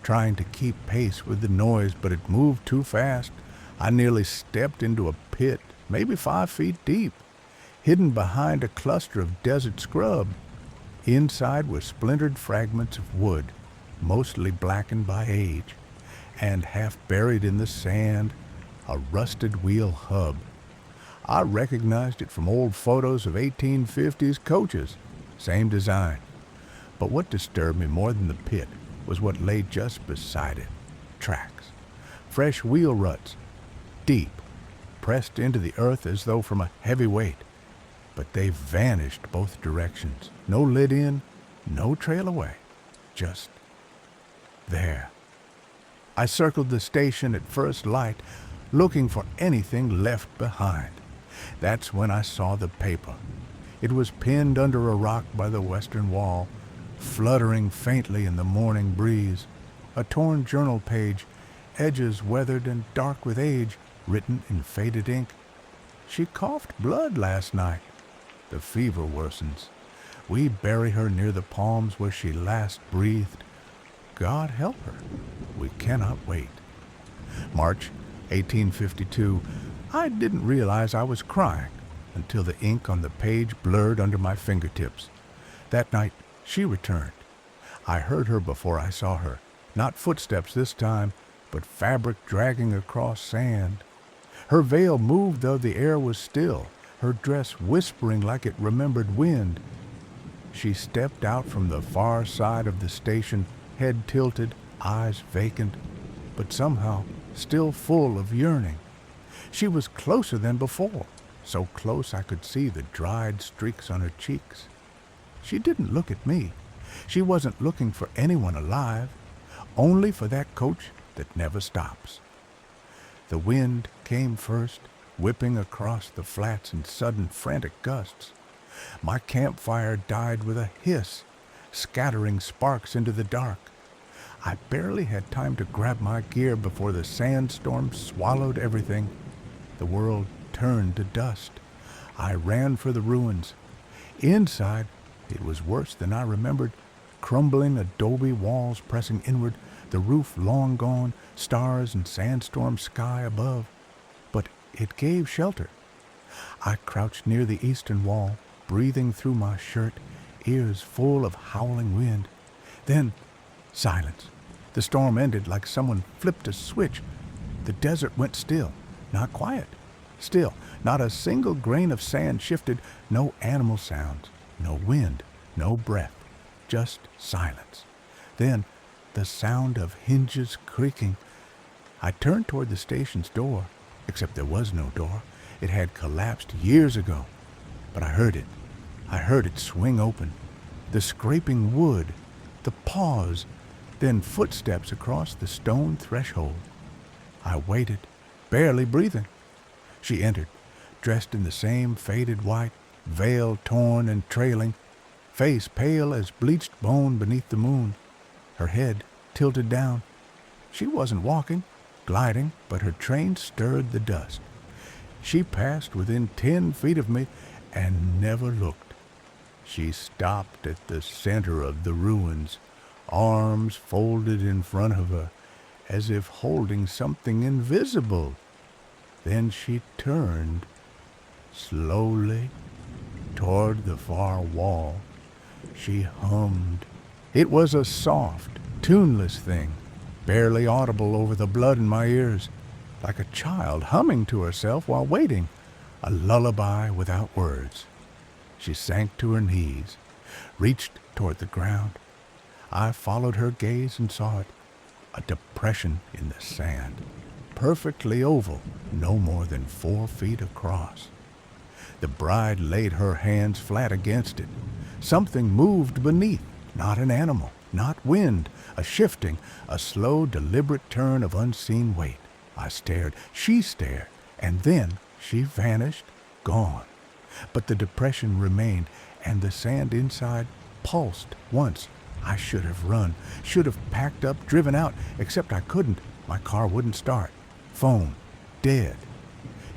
trying to keep pace with the noise, but it moved too fast. I nearly stepped into a pit, maybe 5 feet deep, hidden behind a cluster of desert scrub. Inside were splintered fragments of wood, mostly blackened by age, and half buried in the sand, a rusted wheel hub. I recognized it from old photos of 1850s coaches, same design. But what disturbed me more than the pit was what lay just beside it. Tracks, fresh wheel ruts, deep, pressed into the earth as though from a heavy weight. But they vanished both directions. No lid in, no trail away. Just there. I circled the station at first light, looking for anything left behind. That's when I saw the paper. It was pinned under a rock by the western wall, fluttering faintly in the morning breeze. A torn journal page, edges weathered and dark with age, written in faded ink. She coughed blood last night. The fever worsens. We bury her near the palms where she last breathed. God help her. We cannot wait. March 1852. I didn't realize I was crying until the ink on the page blurred under my fingertips. That night, she returned. I heard her before I saw her. Not footsteps this time, but fabric dragging across sand. Her veil moved though the air was still, her dress whispering like it remembered wind. She stepped out from the far side of the station, head tilted, eyes vacant, but somehow still full of yearning. She was closer than before, so close I could see the dried streaks on her cheeks. She didn't look at me. She wasn't looking for anyone alive, only for that coach that never stops. The wind came first, whipping across the flats in sudden frantic gusts. My campfire died with a hiss, scattering sparks into the dark. I barely had time to grab my gear before the sandstorm swallowed everything. The world turned to dust. I ran for the ruins. Inside, it was worse than I remembered. Crumbling adobe walls pressing inward, the roof long gone, stars and sandstorm sky above. But it gave shelter. I crouched near the eastern wall, breathing through my shirt, ears full of howling wind. Then, silence. The storm ended like someone flipped a switch. The desert went still, not quiet. Still, not a single grain of sand shifted, no animal sounds, no wind, no breath, just silence. Then the sound of hinges creaking. I turned toward the station's door, except there was no door. It had collapsed years ago. But I heard it. I heard it swing open. The scraping wood, the pause, then footsteps across the stone threshold. I waited, barely breathing. She entered, dressed in the same faded white, veil torn and trailing, face pale as bleached bone beneath the moon, her head tilted down. She wasn't walking, gliding, but her train stirred the dust. She passed within 10 feet of me and never looked. She stopped at the center of the ruins, arms folded in front of her, as if holding something invisible. Then she turned, slowly, toward the far wall. She hummed. It was a soft, tuneless thing, barely audible over the blood in my ears, like a child humming to herself while waiting, a lullaby without words. She sank to her knees, reached toward the ground. I followed her gaze and saw it, a depression in the sand, perfectly oval, no more than 4 feet across. The bride laid her hands flat against it. Something moved beneath, not an animal, not wind, a shifting, a slow, deliberate turn of unseen weight. I stared, she stared, and then she vanished, gone. But the depression remained, and the sand inside pulsed once. I should have run, should have packed up, driven out, except I couldn't. My car wouldn't start. Phone, dead.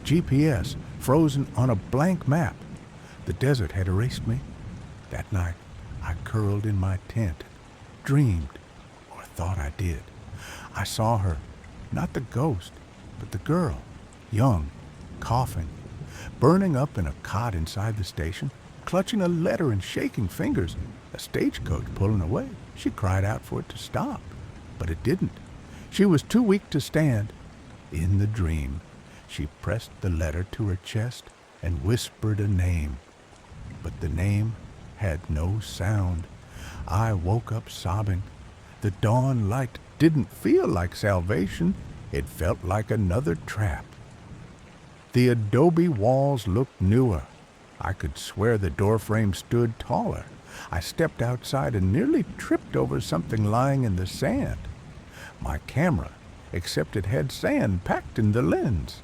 GPS, frozen on a blank map. The desert had erased me. That night, I curled in my tent, dreamed, or thought I did. I saw her, not the ghost, but the girl, young, coughing, burning up in a cot inside the station, clutching a letter and shaking fingers, a stagecoach pulling away. She cried out for it to stop, but it didn't. She was too weak to stand. In the dream, she pressed the letter to her chest and whispered a name. But the name had no sound. I woke up sobbing. The dawn light didn't feel like salvation. It felt like another trap. The adobe walls looked newer. I could swear the doorframe stood taller. I stepped outside and nearly tripped over something lying in the sand. My camera, except it had sand packed in the lens.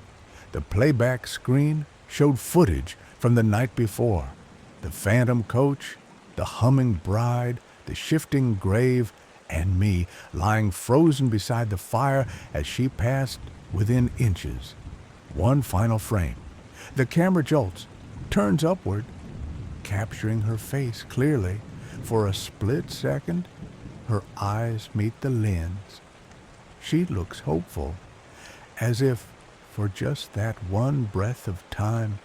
The playback screen showed footage from the night before. The phantom coach, the humming bride, the shifting grave, and me lying frozen beside the fire as she passed within inches. One final frame. The camera jolts, turns upward, capturing her face clearly. For a split second, her eyes meet the lens. She looks hopeful, as if for just that one breath of time,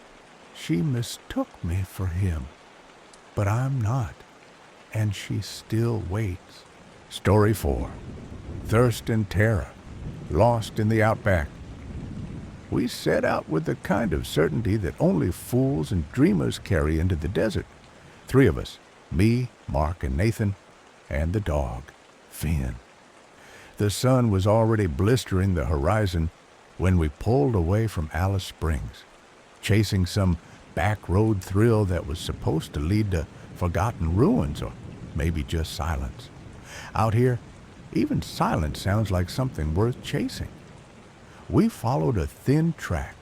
she mistook me for him. But I'm not, and she still waits. Story 4. Thirst and Terror, lost in the Outback. We set out with the kind of certainty that only fools and dreamers carry into the desert. 3 of us, me, Mark, and Nathan, and the dog, Finn. The sun was already blistering the horizon when we pulled away from Alice Springs, chasing some back road thrill that was supposed to lead to forgotten ruins or maybe just silence. Out here, even silence sounds like something worth chasing. We followed a thin track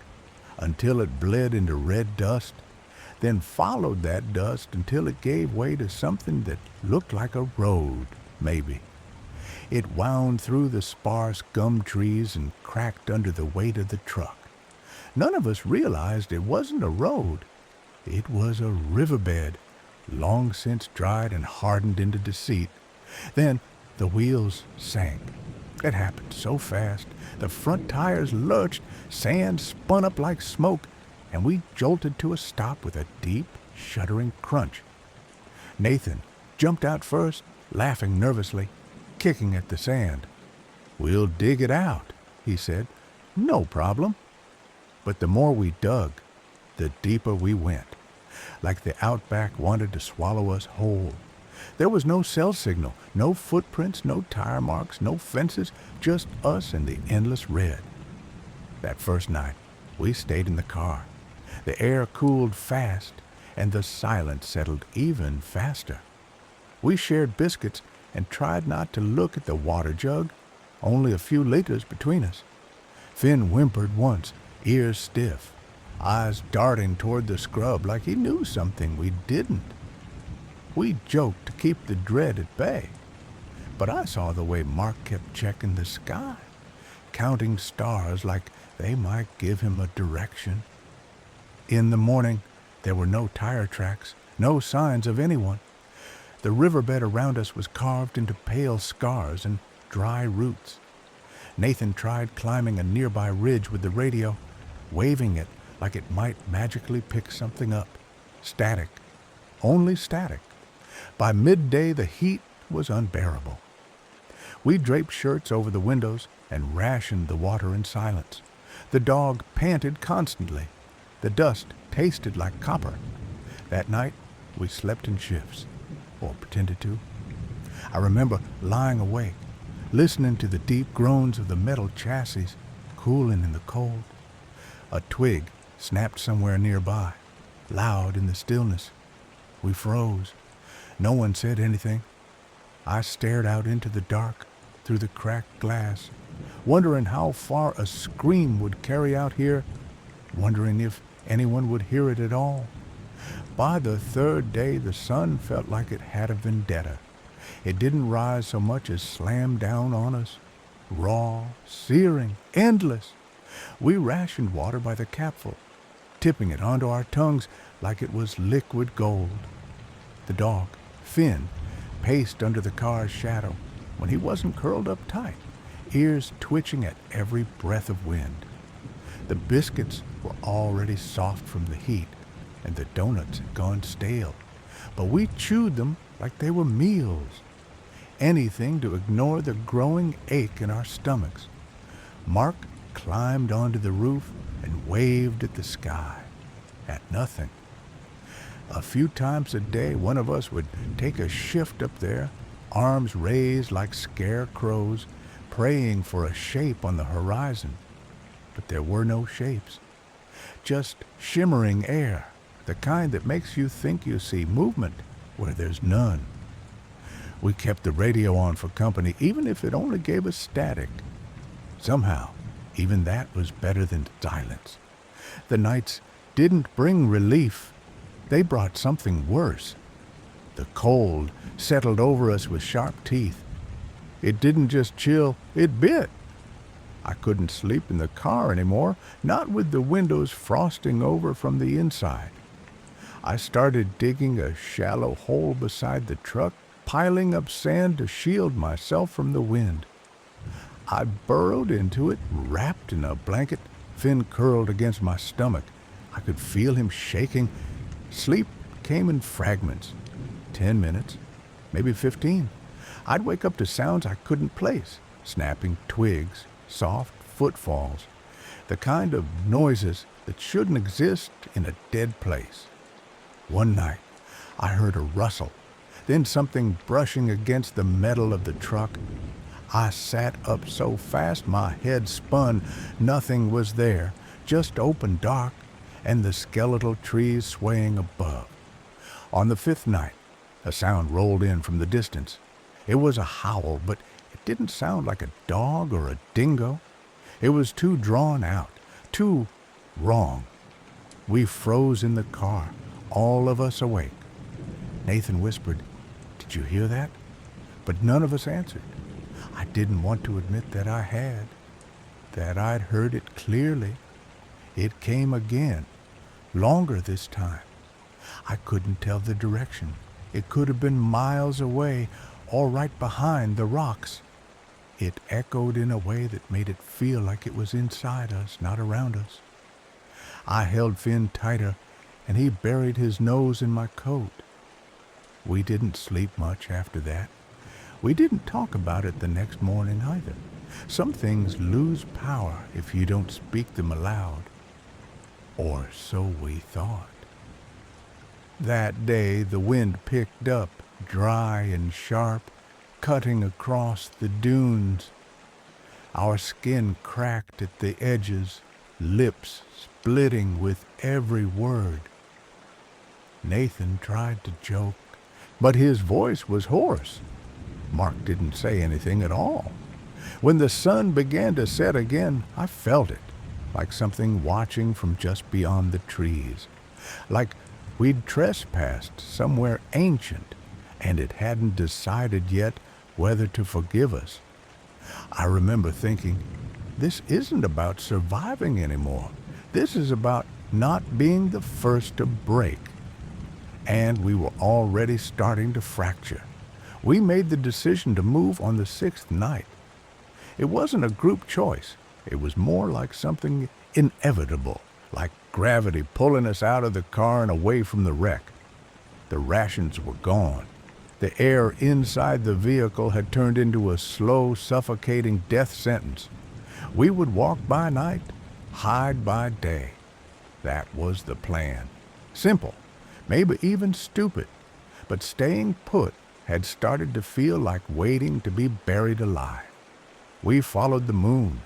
until it bled into red dust, then followed that dust until it gave way to something that looked like a road, maybe. It wound through the sparse gum trees and cracked under the weight of the truck. None of us realized it wasn't a road. It was a riverbed, long since dried and hardened into deceit. Then the wheels sank. It happened so fast. The front tires lurched, sand spun up like smoke, and we jolted to a stop with a deep, shuddering crunch. Nathan jumped out first, laughing nervously, kicking at the sand. "We'll dig it out," he said. "No problem." But the more we dug, the deeper we went. like the Outback wanted to swallow us whole. There was no cell signal, no footprints, no tire marks, no fences, just us and the endless red. That first night, we stayed in the car. The air cooled fast, and the silence settled even faster. We shared biscuits and tried not to look at the water jug, only a few liters between us. Finn whimpered once, ears stiff, eyes darting toward the scrub like he knew something we didn't. We joked to keep the dread at bay, but I saw the way Mark kept checking the sky, counting stars like they might give him a direction. In the morning, there were no tire tracks, no signs of anyone. The riverbed around us was carved into pale scars and dry roots. Nathan tried climbing a nearby ridge with the radio, waving it like it might magically pick something up. Static. Only static. By midday, the heat was unbearable. We draped shirts over the windows and rationed the water in silence. The dog panted constantly. The dust tasted like copper. That night, we slept in shifts, or pretended to. I remember lying awake, listening to the deep groans of the metal chassis cooling in the cold. A twig snapped somewhere nearby, loud in the stillness. We froze. No one said anything. I stared out into the dark through the cracked glass, wondering how far a scream would carry out here, wondering if anyone would hear it at all. By the third day, the sun felt like it had a vendetta. It didn't rise so much as slam down on us. Raw, searing, endless. We rationed water by the capful, tipping it onto our tongues like it was liquid gold. The dog, Finn, paced under the car's shadow when he wasn't curled up tight, ears twitching at every breath of wind. The biscuits were already soft from the heat, and the donuts had gone stale, but we chewed them like they were meals. Anything to ignore the growing ache in our stomachs. Mark climbed onto the roof and waved at the sky, at nothing. A few times a day, one of us would take a shift up there, arms raised like scarecrows, praying for a shape on the horizon. But there were no shapes, just shimmering air, the kind that makes you think you see movement where there's none. We kept the radio on for company, even if it only gave us static. Somehow, even that was better than silence. The nights didn't bring relief. They brought something worse. The cold settled over us with sharp teeth. It didn't just chill, it bit. I couldn't sleep in the car anymore, not with the windows frosting over from the inside. I started digging a shallow hole beside the truck, piling up sand to shield myself from the wind. I burrowed into it, wrapped in a blanket. Finn curled against my stomach. I could feel him shaking. Sleep came in fragments. 10 minutes, maybe 15. I'd wake up to sounds I couldn't place, snapping twigs, soft footfalls, the kind of noises that shouldn't exist in a dead place. One night, I heard a rustle, then something brushing against the metal of the truck. I sat up so fast my head spun. Nothing was there, just open dark and the skeletal trees swaying above. On the fifth night, a sound rolled in from the distance. It was a howl, but it didn't sound like a dog or a dingo. It was too drawn out, too wrong. We froze in the car, all of us awake. Nathan whispered, "Did you hear that?" But none of us answered. I didn't want to admit that I had, that I'd heard it clearly. It came again, longer this time. I couldn't tell the direction. It could have been miles away or right behind the rocks. It echoed in a way that made it feel like it was inside us, not around us. I held Finn tighter, and he buried his nose in my coat. We didn't sleep much after that. We didn't talk about it the next morning either. Some things lose power if you don't speak them aloud. Or so we thought. That day the wind picked up, dry and sharp, cutting across the dunes. Our skin cracked at the edges, lips splitting with every word. Nathan tried to joke, but his voice was hoarse. Mark didn't say anything at all. When the sun began to set again, I felt it, like something watching from just beyond the trees, like we'd trespassed somewhere ancient, and it hadn't decided yet whether to forgive us. I remember thinking, this isn't about surviving anymore. This is about not being the first to break. And we were already starting to fracture. We made the decision to move on the 6th night. It wasn't a group choice. It was more like something inevitable, like gravity pulling us out of the car and away from the wreck. The rations were gone. The air inside the vehicle had turned into a slow, suffocating death sentence. We would walk by night, hide by day. That was the plan. Simple, maybe even stupid, but staying put had started to feel like waiting to be buried alive. We followed the moon.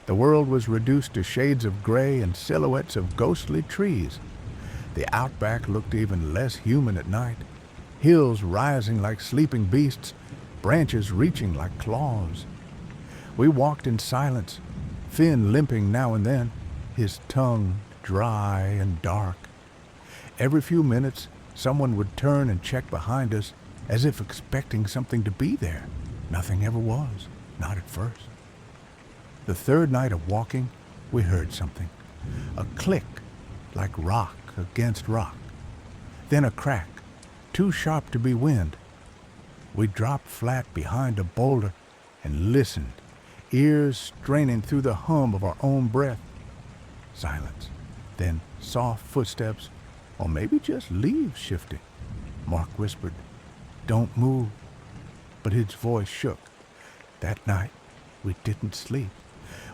The world was reduced to shades of gray and silhouettes of ghostly trees. The Outback looked even less human at night. Hills rising like sleeping beasts, branches reaching like claws. We walked in silence, Finn limping now and then, his tongue dry and dark. Every few minutes, someone would turn and check behind us, as if expecting something to be there. Nothing ever was, not at first. The 3rd night of walking, we heard something. A click, like rock against rock. Then a crack, too sharp to be wind. We dropped flat behind a boulder and listened, ears straining through the hum of our own breath. Silence, then soft footsteps, or maybe just leaves shifting. Mark whispered, "Don't move," but his voice shook. That night, we didn't sleep.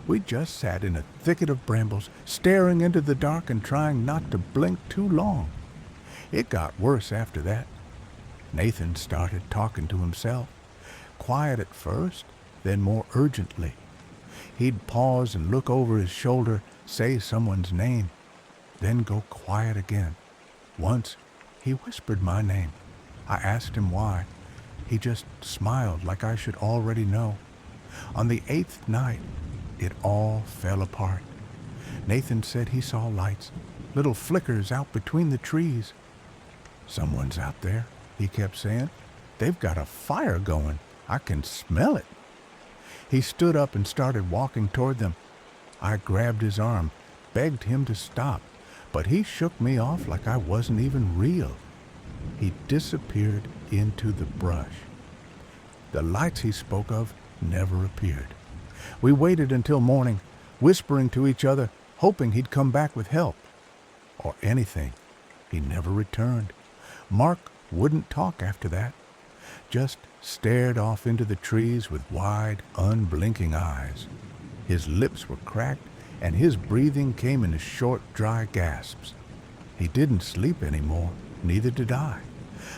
We just sat in a thicket of brambles, staring into the dark and trying not to blink too long. It got worse after that. Nathan started talking to himself, quiet at first, then more urgently. He'd pause and look over his shoulder, say someone's name, then go quiet again. Once, he whispered my name. I asked him why. He just smiled like I should already know. On the 8th night, it all fell apart. Nathan said he saw lights, little flickers out between the trees. "Someone's out there," he kept saying. "They've got a fire going. I can smell it." He stood up and started walking toward them. I grabbed his arm, begged him to stop, but he shook me off like I wasn't even real. He disappeared into the brush. The lights he spoke of never appeared. We waited until morning, whispering to each other, hoping he'd come back with help. Or anything. He never returned. Mark wouldn't talk after that, just stared off into the trees with wide, unblinking eyes. His lips were cracked, and his breathing came in short, dry gasps. He didn't sleep anymore, neither did I.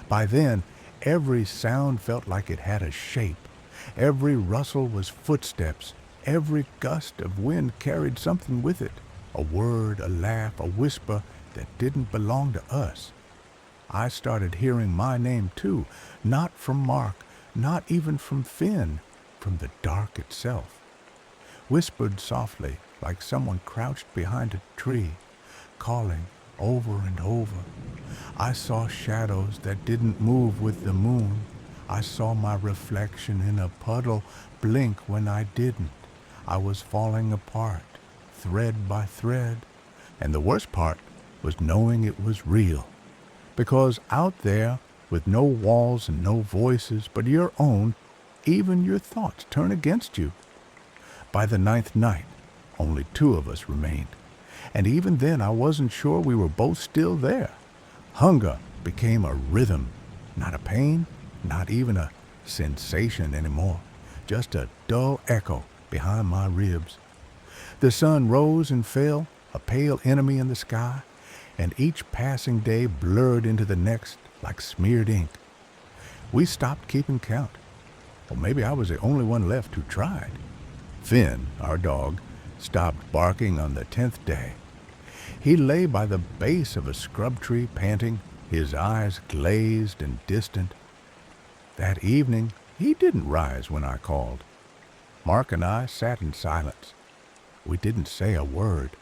By then, every sound felt like it had a shape. Every rustle was footsteps. Every gust of wind carried something with it, a word, a laugh, a whisper that didn't belong to us. I started hearing my name too, not from Mark, not even from Finn, from the dark itself. Whispered softly, like someone crouched behind a tree, calling over and over. I saw shadows that didn't move with the moon. I saw my reflection in a puddle blink when I didn't. I was falling apart, thread by thread, and the worst part was knowing it was real. Because out there, with no walls and no voices but your own, even your thoughts turn against you. By the 9th night, only 2 of us remained, and even then I wasn't sure we were both still there. Hunger became a rhythm, not a pain, not even a sensation anymore, just a dull echo behind my ribs. The sun rose and fell, a pale enemy in the sky, and each passing day blurred into the next like smeared ink. We stopped keeping count. Or maybe I was the only one left who tried. Finn, our dog, stopped barking on the 10th day. He lay by the base of a scrub tree panting, his eyes glazed and distant. That evening, he didn't rise when I called. Mark and I sat in silence. We didn't say a word.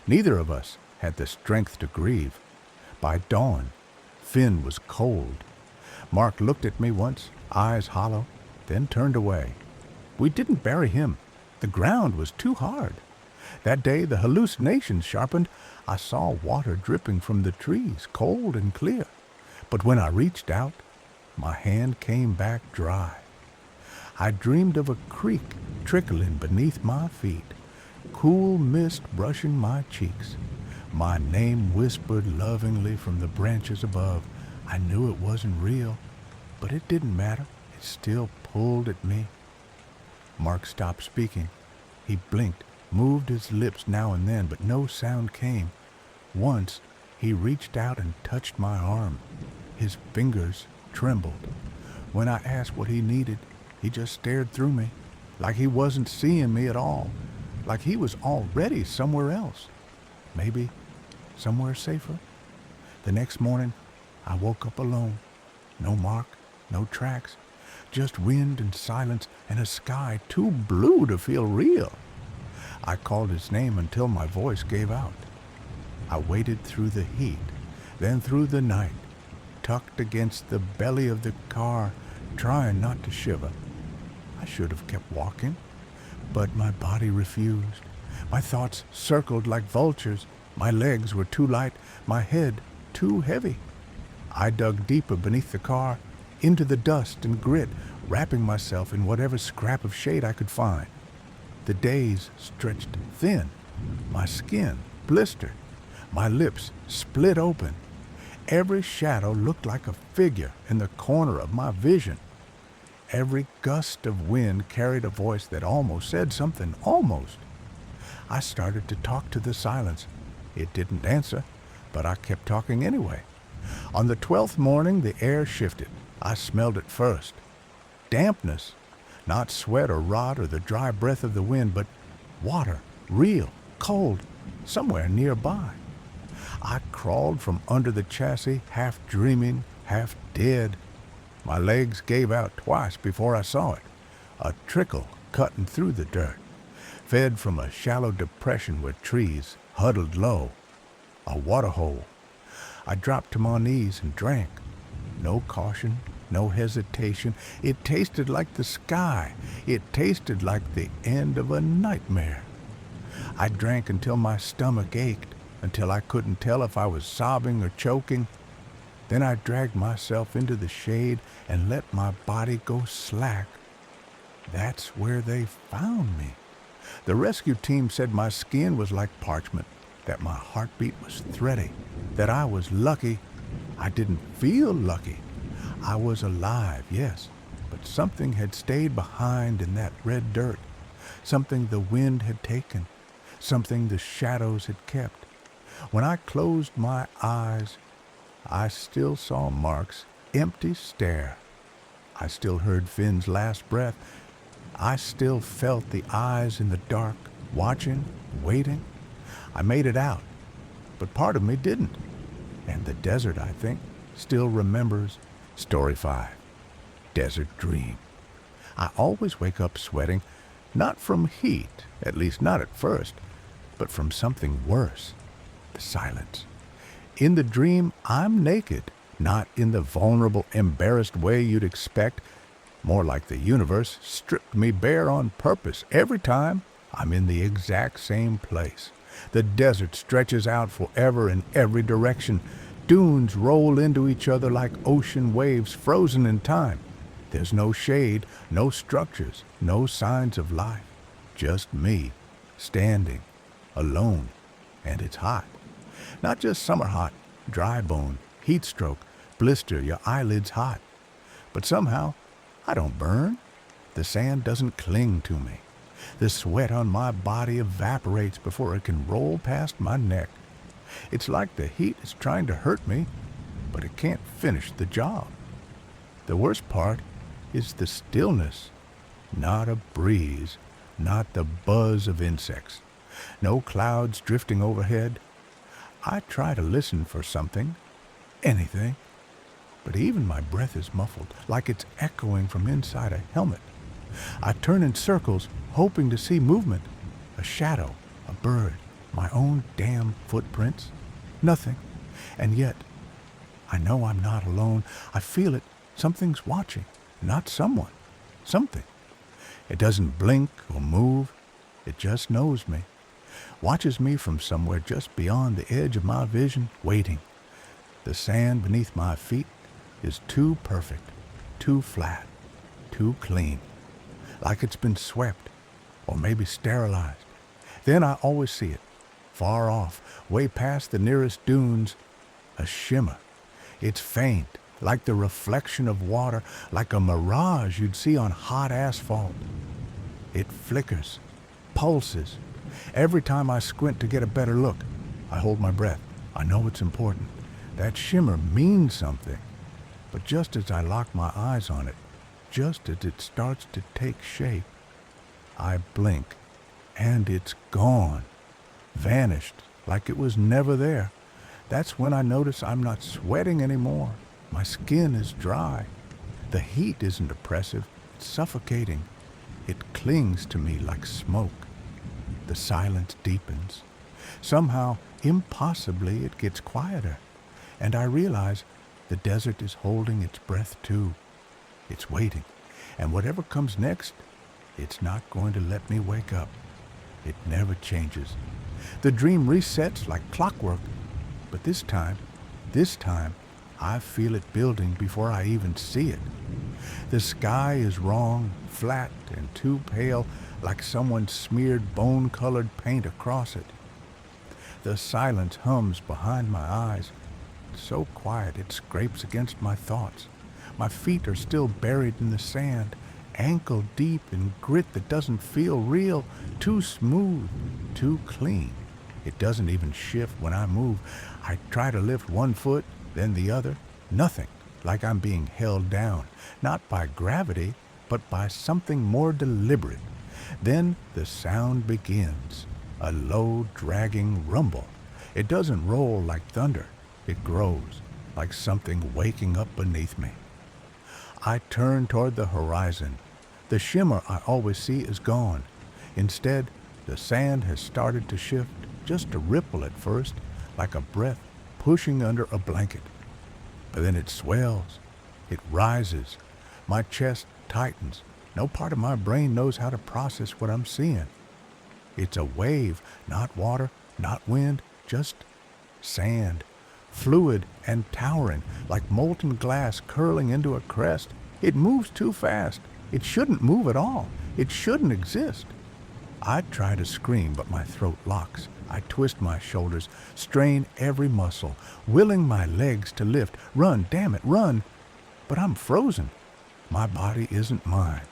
Neither of us had the strength to grieve. By dawn, Finn was cold. Mark looked at me once, eyes hollow, then turned away. We didn't bury him. The ground was too hard. That day the hallucinations sharpened. I saw water dripping from the trees, cold and clear. But when I reached out, my hand came back dry. I dreamed of a creek trickling beneath my feet, cool mist brushing my cheeks. My name whispered lovingly from the branches above. I knew it wasn't real, but it didn't matter. It still pulled at me. Mark stopped speaking. He blinked, moved his lips now and then, but no sound came. Once, he reached out and touched my arm. His fingers trembled. When I asked what he needed, he just stared through me, like he wasn't seeing me at all, like he was already somewhere else. Maybe somewhere safer. The next morning, I woke up alone. No Mark, no tracks, just wind and silence and a sky too blue to feel real. I called his name until my voice gave out. I waited through the heat, then through the night, tucked against the belly of the car, trying not to shiver. I should have kept walking, but my body refused. My thoughts circled like vultures. My legs were too light, my head too heavy. I dug deeper beneath the car, into the dust and grit, wrapping myself in whatever scrap of shade I could find. The days stretched thin, my skin blistered, my lips split open. Every shadow looked like a figure in the corner of my vision. Every gust of wind carried a voice that almost said something, almost. I started to talk to the silence. It didn't answer, but I kept talking anyway. On the 12th morning, the air shifted. I smelled it first. Dampness, not sweat or rot or the dry breath of the wind, but water, real, cold, somewhere nearby. I crawled from under the chassis, half dreaming, half dead. My legs gave out twice before I saw it. A trickle cutting through the dirt, fed from a shallow depression where trees huddled low. A water hole. I dropped to my knees and drank. No caution, no hesitation. It tasted like the sky. It tasted like the end of a nightmare. I drank until my stomach ached, until I couldn't tell if I was sobbing or choking. Then I dragged myself into the shade and let my body go slack. That's where they found me. The rescue team said my skin was like parchment, that my heartbeat was thready, that I was lucky. I didn't feel lucky. I was alive, yes, but something had stayed behind in that red dirt, something the wind had taken, something the shadows had kept. When I closed my eyes, I still saw Mark's empty stare. I still heard Finn's last breath. I still felt the eyes in the dark, watching, waiting. I made it out, but part of me didn't. And the desert, I think, still remembers. Story 5. Desert Dream. I always wake up sweating, not from heat, at least not at first, but from something worse. The silence. In the dream, I'm naked, not in the vulnerable, embarrassed way you'd expect. More like the universe stripped me bare on purpose. Every time, I'm in the exact same place. The desert stretches out forever in every direction. Dunes roll into each other like ocean waves frozen in time. There's no shade, no structures, no signs of life. Just me, standing, alone, and it's hot. Not just summer hot, dry bone, heat stroke, blister your eyelids hot. But somehow, I don't burn. The sand doesn't cling to me. The sweat on my body evaporates before it can roll past my neck. It's like the heat is trying to hurt me, but it can't finish the job. The worst part is the stillness. Not a breeze, not the buzz of insects, no clouds drifting overhead. I try to listen for something, anything, but even my breath is muffled, like it's echoing from inside a helmet. I turn in circles, hoping to see movement, a shadow, a bird, my own damn footprints. Nothing. And yet, I know I'm not alone. I feel it. Something's watching. Not someone. Something. It doesn't blink or move. It just knows me. Watches me from somewhere just beyond the edge of my vision, waiting. The sand beneath my feet is too perfect, too flat, too clean. Like it's been swept, or maybe sterilized. Then I always see it. Far off, way past the nearest dunes, a shimmer. It's faint, like the reflection of water, like a mirage you'd see on hot asphalt. It flickers, pulses. Every time I squint to get a better look, I hold my breath. I know it's important. That shimmer means something. But just as I lock my eyes on it, just as it starts to take shape, I blink, and it's gone. Vanished, like it was never there. That's when I notice I'm not sweating anymore. My skin is dry. The heat isn't oppressive, it's suffocating. It clings to me like smoke. The silence deepens. Somehow, impossibly, it gets quieter. And I realize the desert is holding its breath too. It's waiting. And whatever comes next, it's not going to let me wake up. It never changes. The dream resets like clockwork. But this time, I feel it building before I even see it. The sky is wrong, flat and too pale, like someone smeared bone-colored paint across it. The silence hums behind my eyes. It's so quiet it scrapes against my thoughts. My feet are still buried in the sand, ankle deep in grit that doesn't feel real, too smooth, too clean. It doesn't even shift when I move. I try to lift one foot, then the other. Nothing, like I'm being held down, not by gravity, but by something more deliberate. Then the sound begins, a low, dragging rumble. It doesn't roll like thunder. It grows, like something waking up beneath me. I turn toward the horizon. The shimmer I always see is gone. Instead, the sand has started to shift, just a ripple at first, like a breath pushing under a blanket. But then it swells. It rises. My chest tightens. No part of my brain knows how to process what I'm seeing. It's a wave, not water, not wind, just sand. Fluid and towering, like molten glass curling into a crest. It moves too fast. It shouldn't move at all. It shouldn't exist. I try to scream, but my throat locks. I twist my shoulders, strain every muscle, willing my legs to lift. Run, damn it, run! But I'm frozen. My body isn't mine.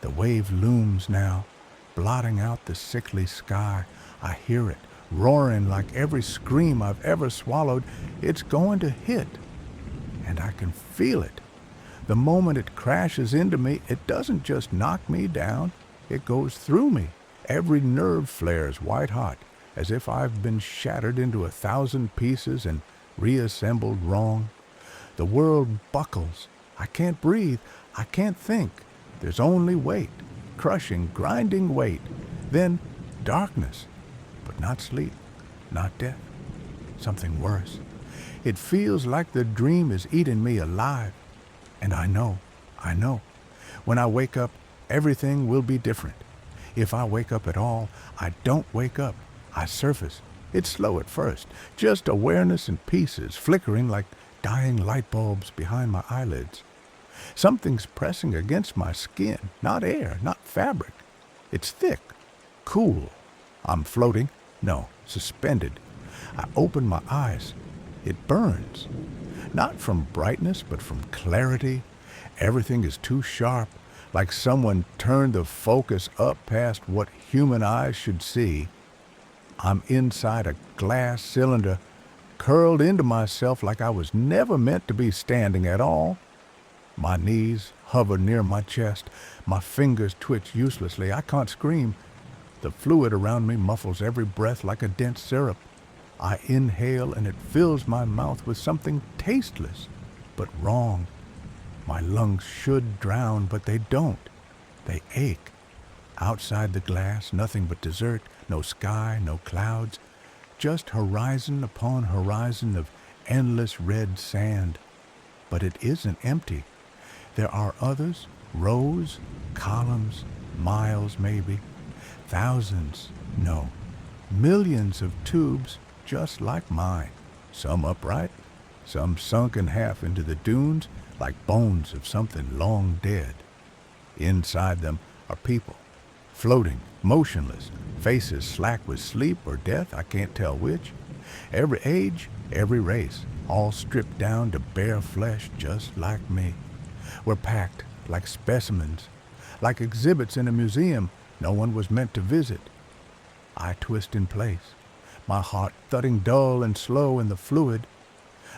The wave looms now, blotting out the sickly sky. I hear it, roaring like every scream I've ever swallowed. It's going to hit, and I can feel it. The moment it crashes into me, it doesn't just knock me down, it goes through me. Every nerve flares white hot, as if I've been shattered into 1,000 pieces and reassembled wrong. The world buckles. I can't breathe. I can't think. There's only weight, crushing, grinding weight. Then darkness, but not sleep, not death. Something worse. It feels like the dream is eating me alive. And I know. When I wake up, everything will be different. If I wake up at all, I don't wake up. I surface. It's slow at first, just awareness in pieces, flickering like dying light bulbs behind my eyelids. Something's pressing against my skin, not air, not fabric. It's thick, cool. I'm floating. No, suspended. I open my eyes. It burns. Not from brightness, but from clarity. Everything is too sharp, like someone turned the focus up past what human eyes should see. I'm inside a glass cylinder, curled into myself like I was never meant to be standing at all. My knees hover near my chest. My fingers twitch uselessly. I can't scream. The fluid around me muffles every breath like a dense syrup. I inhale and it fills my mouth with something tasteless, but wrong. My lungs should drown, but they don't. They ache. Outside the glass, nothing but desert, no sky, no clouds, just horizon upon horizon of endless red sand. But it isn't empty. There are others, rows, columns, miles maybe, thousands, no, millions of tubes just like mine, some upright, some sunk in half into the dunes like bones of something long dead. Inside them are people, floating, motionless, faces slack with sleep or death, I can't tell which. Every age, every race, all stripped down to bare flesh just like me. We're packed like specimens, like exhibits in a museum no one was meant to visit. I twist in place, my heart thudding dull and slow in the fluid.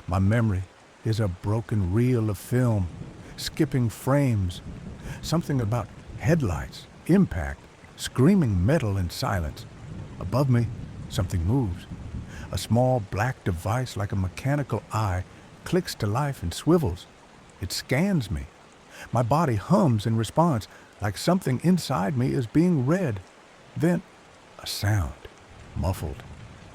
My memory is a broken reel of film, skipping frames. Something about headlights, impact, screaming metal and silence. Above me, something moves. A small black device like a mechanical eye clicks to life and swivels. It scans me. My body hums in response, like something inside me is being read. Then, a sound, muffled,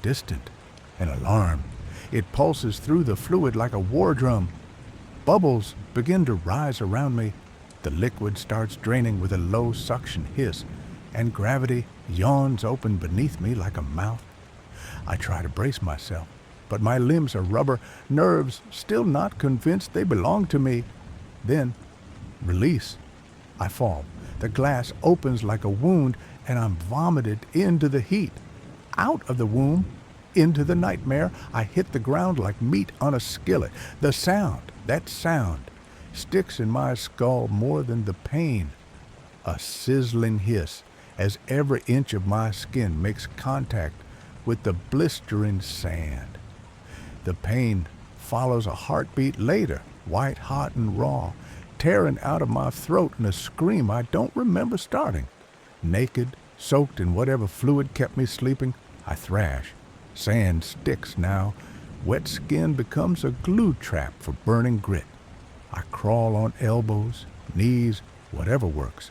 distant, an alarm. It pulses through the fluid like a war drum. Bubbles begin to rise around me. The liquid starts draining with a low suction hiss, and gravity yawns open beneath me like a mouth. I try to brace myself, but my limbs are rubber, nerves still not convinced they belong to me. Then, release. I fall. The glass opens like a wound, and I'm vomited into the heat. Out of the womb, into the nightmare, I hit the ground like meat on a skillet. The sound, that sound, sticks in my skull more than the pain. A sizzling hiss as every inch of my skin makes contact with the blistering sand. The pain follows a heartbeat later, white hot and raw, tearing out of my throat in a scream I don't remember starting. Naked, soaked in whatever fluid kept me sleeping, I thrash. Sand sticks now. Wet skin becomes a glue trap for burning grit. I crawl on elbows, knees, whatever works.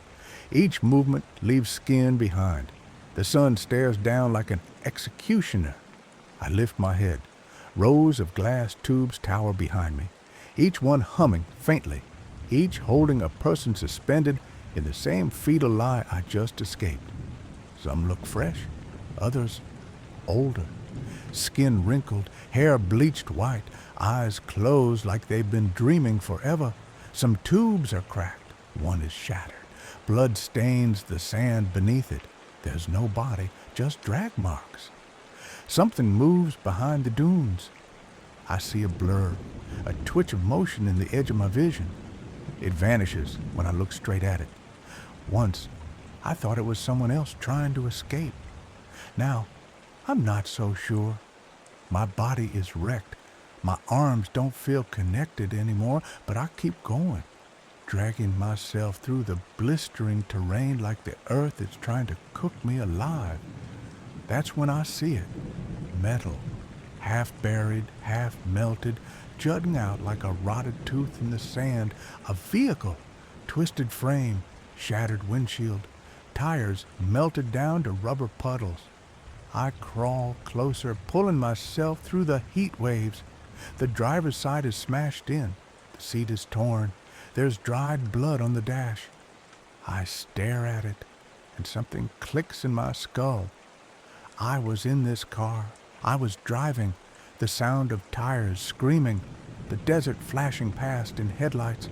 Each movement leaves skin behind. The sun stares down like an executioner. I lift my head. Rows of glass tubes tower behind me, each one humming faintly, each holding a person suspended in the same fetal lie I just escaped. Some look fresh, others older. Skin wrinkled, hair bleached white, eyes closed like they've been dreaming forever. Some tubes are cracked, one is shattered. Blood stains the sand beneath it. There's no body, just drag marks. Something moves behind the dunes. I see a blur, a twitch of motion in the edge of my vision. It vanishes when I look straight at it. Once, I thought it was someone else trying to escape. Now, I'm not so sure. My body is wrecked. My arms don't feel connected anymore, but I keep going, dragging myself through the blistering terrain like the earth is trying to cook me alive. That's when I see it. Metal, half buried, half melted, jutting out like a rotted tooth in the sand. A vehicle, twisted frame, shattered windshield, tires melted down to rubber puddles. I crawl closer, pulling myself through the heat waves. The driver's side is smashed in. The seat is torn. There's dried blood on the dash. I stare at it, and something clicks in my skull. I was in this car. I was driving. The sound of tires screaming, the desert flashing past in headlights.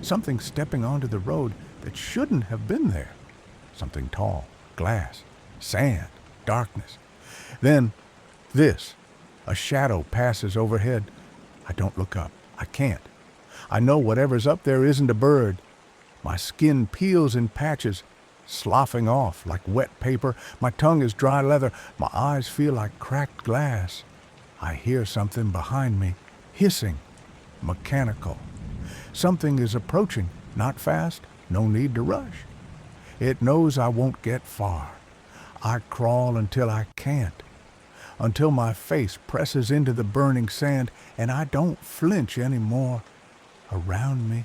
Something stepping onto the road that shouldn't have been there. Something tall, glass, sand, darkness. Then, this. A shadow passes overhead. I don't look up. I can't. I know whatever's up there isn't a bird. My skin peels in patches. sloughing off like wet paper. My tongue is dry leather. My eyes feel like cracked glass. I hear something behind me, hissing, mechanical. Something is approaching, not fast, no need to rush. It knows I won't get far. I crawl until I can't, until my face presses into the burning sand and I don't flinch anymore. Around me,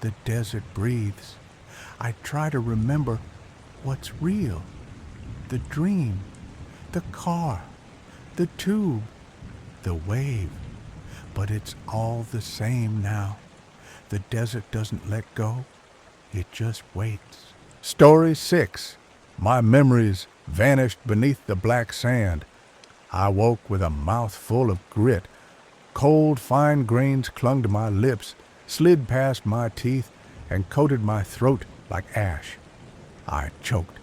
the desert breathes. I try to remember what's real. The dream, the car, the tube, the wave. But it's all the same now. The desert doesn't let go. It just waits. Story 6. My memories vanished beneath the black sand. I woke with a mouth full of grit. Cold, fine grains clung to my lips, slid past my teeth, and coated my throat like ash. I choked.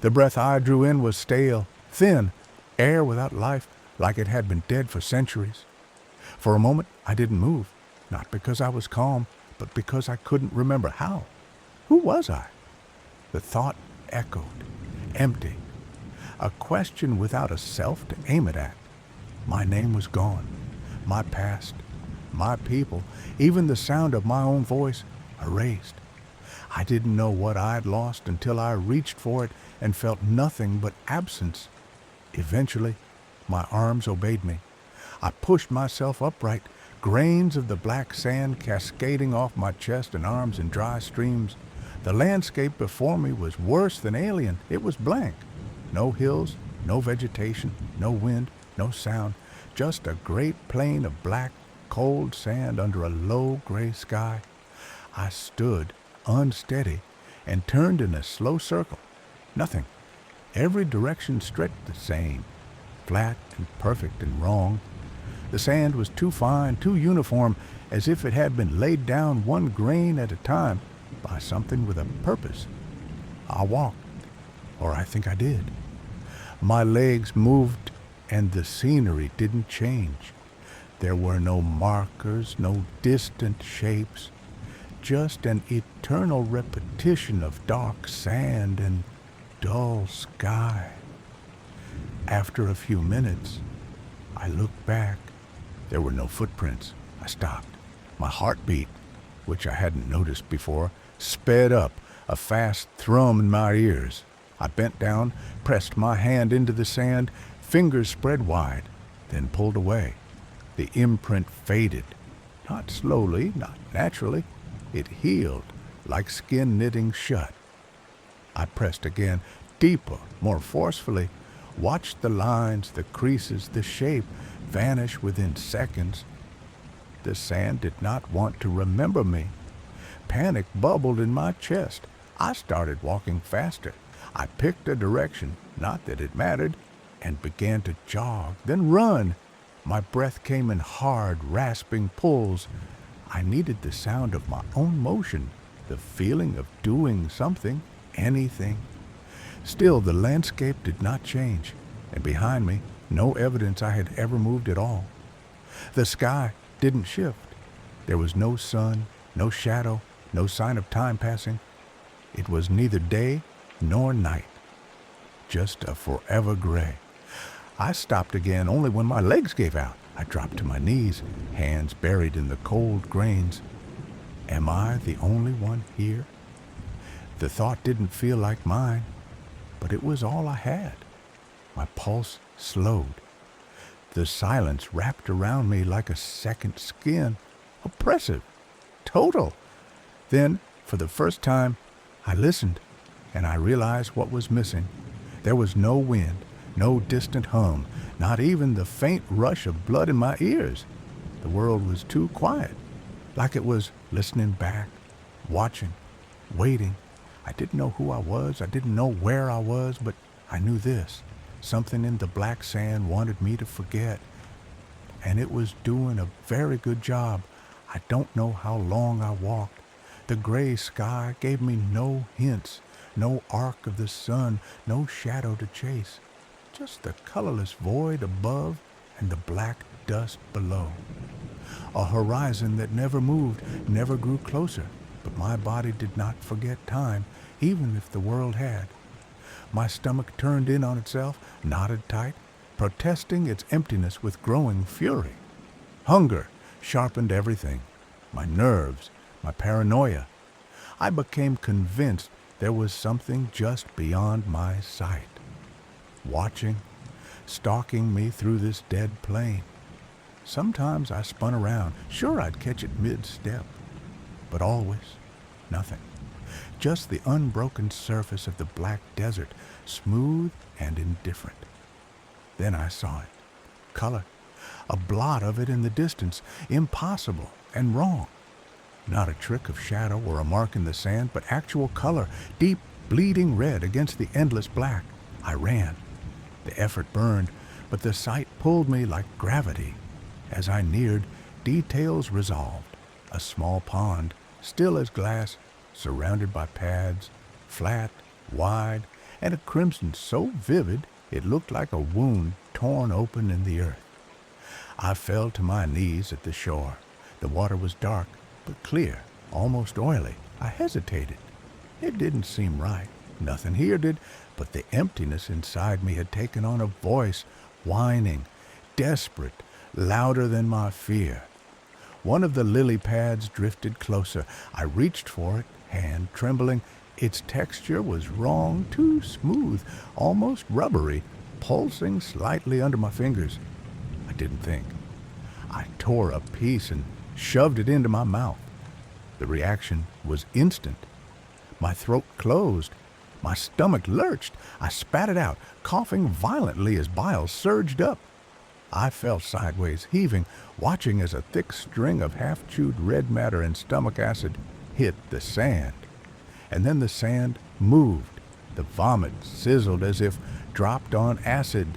The breath I drew in was stale, thin, air without life, like it had been dead for centuries. For a moment, I didn't move, not because I was calm, but because I couldn't remember how. Who was I? The thought echoed, empty. A question without a self to aim it at. My name was gone. My past, my people, even the sound of my own voice, erased. I didn't know what I'd lost until I reached for it and felt nothing but absence. Eventually, my arms obeyed me. I pushed myself upright, grains of the black sand cascading off my chest and arms in dry streams. The landscape before me was worse than alien. It was blank. No hills, no vegetation, no wind, no sound, just a great plain of black, cold sand under a low gray sky. I stood, unsteady, and turned in a slow circle. Nothing. Every direction stretched the same, flat and perfect and wrong. The sand was too fine, too uniform, as if it had been laid down one grain at a time by something with a purpose. I walked, or I think I did. My legs moved, and the scenery didn't change. There were no markers, no distant shapes, just an eternal repetition of dark sand and dull sky. After a few minutes, I looked back. There were no footprints. I stopped. My heartbeat, which I hadn't noticed before, sped up, a fast thrum in my ears. I bent down, pressed my hand into the sand, fingers spread wide, then pulled away. The imprint faded. Not slowly, not naturally. It healed, like skin knitting shut. I pressed again, deeper, more forcefully, watched the lines, the creases, the shape vanish within seconds. The sand did not want to remember me. Panic bubbled in my chest. I started walking faster. I picked a direction, not that it mattered, and began to jog, then run. My breath came in hard, rasping pulls. I needed the sound of my own motion, the feeling of doing something, anything. Still, the landscape did not change, and behind me, no evidence I had ever moved at all. The sky didn't shift. There was no sun, no shadow, no sign of time passing. It was neither day nor night, just a forever gray. I stopped again only when my legs gave out. I dropped to my knees, hands buried in the cold grains. Am I the only one here? The thought didn't feel like mine, but it was all I had. My pulse slowed. The silence wrapped around me like a second skin. Oppressive. Total. Then, for the first time, I listened, and I realized what was missing. There was no wind, no distant hum, not even the faint rush of blood in my ears. The world was too quiet, like it was listening back, watching, waiting. I didn't know who I was, I didn't know where I was, but I knew this. Something in the black sand wanted me to forget, and it was doing a very good job. I don't know how long I walked. The gray sky gave me no hints, no arc of the sun, no shadow to chase. Just the colorless void above and the black dust below. A horizon that never moved, never grew closer, but my body did not forget time, even if the world had. My stomach turned in on itself, knotted tight, protesting its emptiness with growing fury. Hunger sharpened everything, my nerves, my paranoia. I became convinced there was something just beyond my sight, watching, stalking me through this dead plain. Sometimes I spun around, sure I'd catch it mid-step, but always nothing. Just the unbroken surface of the black desert, smooth and indifferent. Then I saw it. Color. A blot of it in the distance. Impossible and wrong. Not a trick of shadow or a mark in the sand, but actual color. Deep, bleeding red against the endless black. I ran. The effort burned, but the sight pulled me like gravity. As I neared, details resolved. A small pond, still as glass, surrounded by pads, flat, wide, and a crimson so vivid it looked like a wound torn open in the earth. I fell to my knees at the shore. The water was dark, but clear, almost oily. I hesitated. It didn't seem right. Nothing here did, but the emptiness inside me had taken on a voice, whining, desperate, louder than my fear. One of the lily pads drifted closer. I reached for it, hand trembling. Its texture was wrong, too smooth, almost rubbery, pulsing slightly under my fingers. I didn't think. I tore a piece and shoved it into my mouth. The reaction was instant. My throat closed. My stomach lurched. I spat it out, coughing violently as bile surged up. I fell sideways, heaving, watching as a thick string of half-chewed red matter and stomach acid hit the sand. And then the sand moved. The vomit sizzled as if dropped on acid.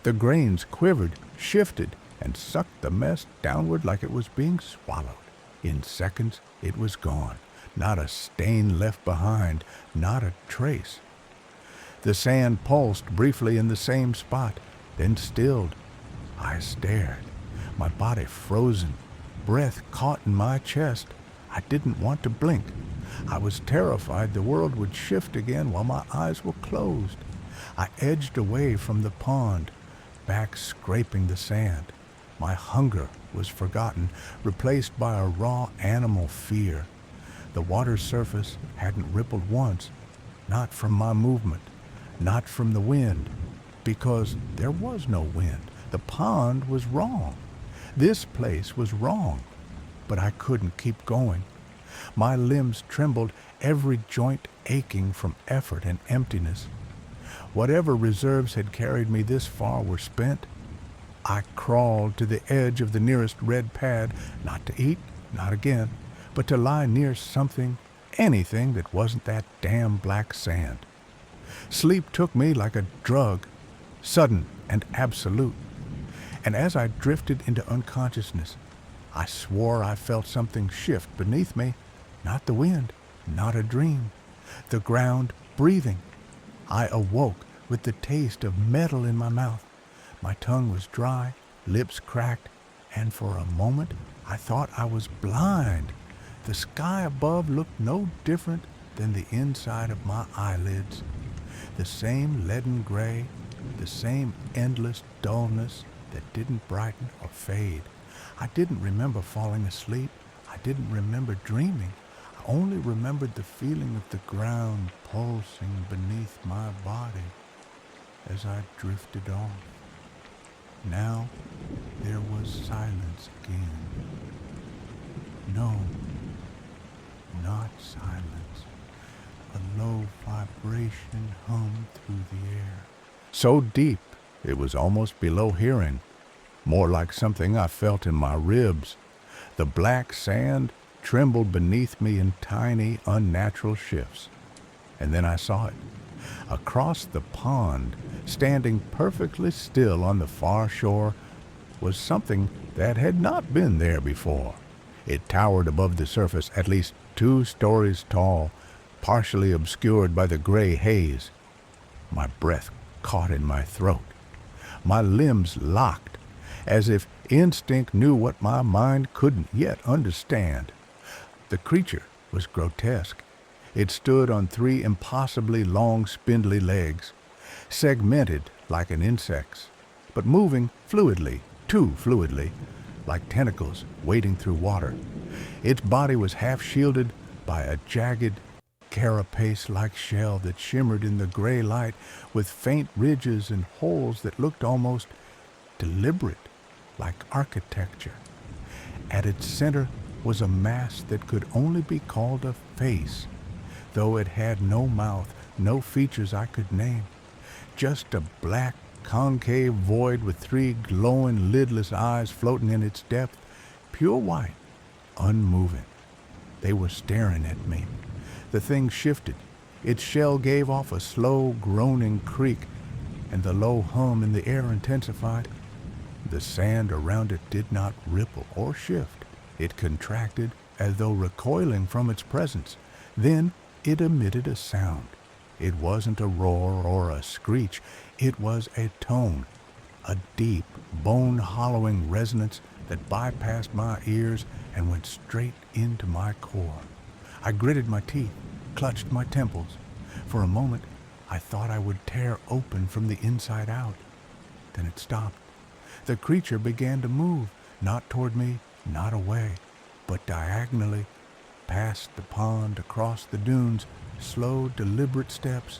The grains quivered, shifted, and sucked the mess downward like it was being swallowed. In seconds, it was gone. Not a stain left behind, not a trace. The sand pulsed briefly in the same spot, then stilled. I stared, my body frozen, breath caught in my chest. I didn't want to blink. I was terrified the world would shift again while my eyes were closed. I edged away from the pond, back scraping the sand. My hunger was forgotten, replaced by a raw animal fear. The water's surface hadn't rippled once, not from my movement, not from the wind, because there was no wind. The pond was wrong. This place was wrong. But I couldn't keep going. My limbs trembled, every joint aching from effort and emptiness. Whatever reserves had carried me this far were spent. I crawled to the edge of the nearest red pad, not to eat, not again, but to lie near something, anything that wasn't that damn black sand. Sleep took me like a drug, sudden and absolute. And as I drifted into unconsciousness, I swore I felt something shift beneath me, not the wind, not a dream, the ground breathing. I awoke with the taste of metal in my mouth. My tongue was dry, lips cracked, and for a moment I thought I was blind. The sky above looked no different than the inside of my eyelids. The same leaden gray, the same endless dullness that didn't brighten or fade. I didn't remember falling asleep. I didn't remember dreaming. I only remembered the feeling of the ground pulsing beneath my body as I drifted off. Now there was silence again. No, not silence. A low vibration hummed through the air. So deep, it was almost below hearing, more like something I felt in my ribs. The black sand trembled beneath me in tiny, unnatural shifts. And then I saw it. Across the pond, standing perfectly still on the far shore, was something that had not been there before. It towered above the surface, at least 2 stories tall, partially obscured by the gray haze. My breath caught in my throat. My limbs locked, as if instinct knew what my mind couldn't yet understand. The creature was grotesque. It stood on three impossibly long, spindly legs, segmented like an insect's, but moving fluidly, too fluidly, like tentacles wading through water. Its body was half shielded by a jagged, carapace-like shell that shimmered in the gray light with faint ridges and holes that looked almost deliberate, like architecture. At its center was a mass that could only be called a face, though it had no mouth, no features I could name. Just a black, concave void with three glowing, lidless eyes floating in its depth, pure white, unmoving. They were staring at me. The thing shifted. Its shell gave off a slow, groaning creak, and the low hum in the air intensified. The sand around it did not ripple or shift. It contracted as though recoiling from its presence. Then it emitted a sound. It wasn't a roar or a screech. It was a tone, a deep, bone-hollowing resonance that bypassed my ears and went straight into my core. I gritted my teeth, clutched my temples. For a moment, I thought I would tear open from the inside out. Then it stopped. The creature began to move, not toward me, not away, but diagonally, past the pond, across the dunes, slow, deliberate steps,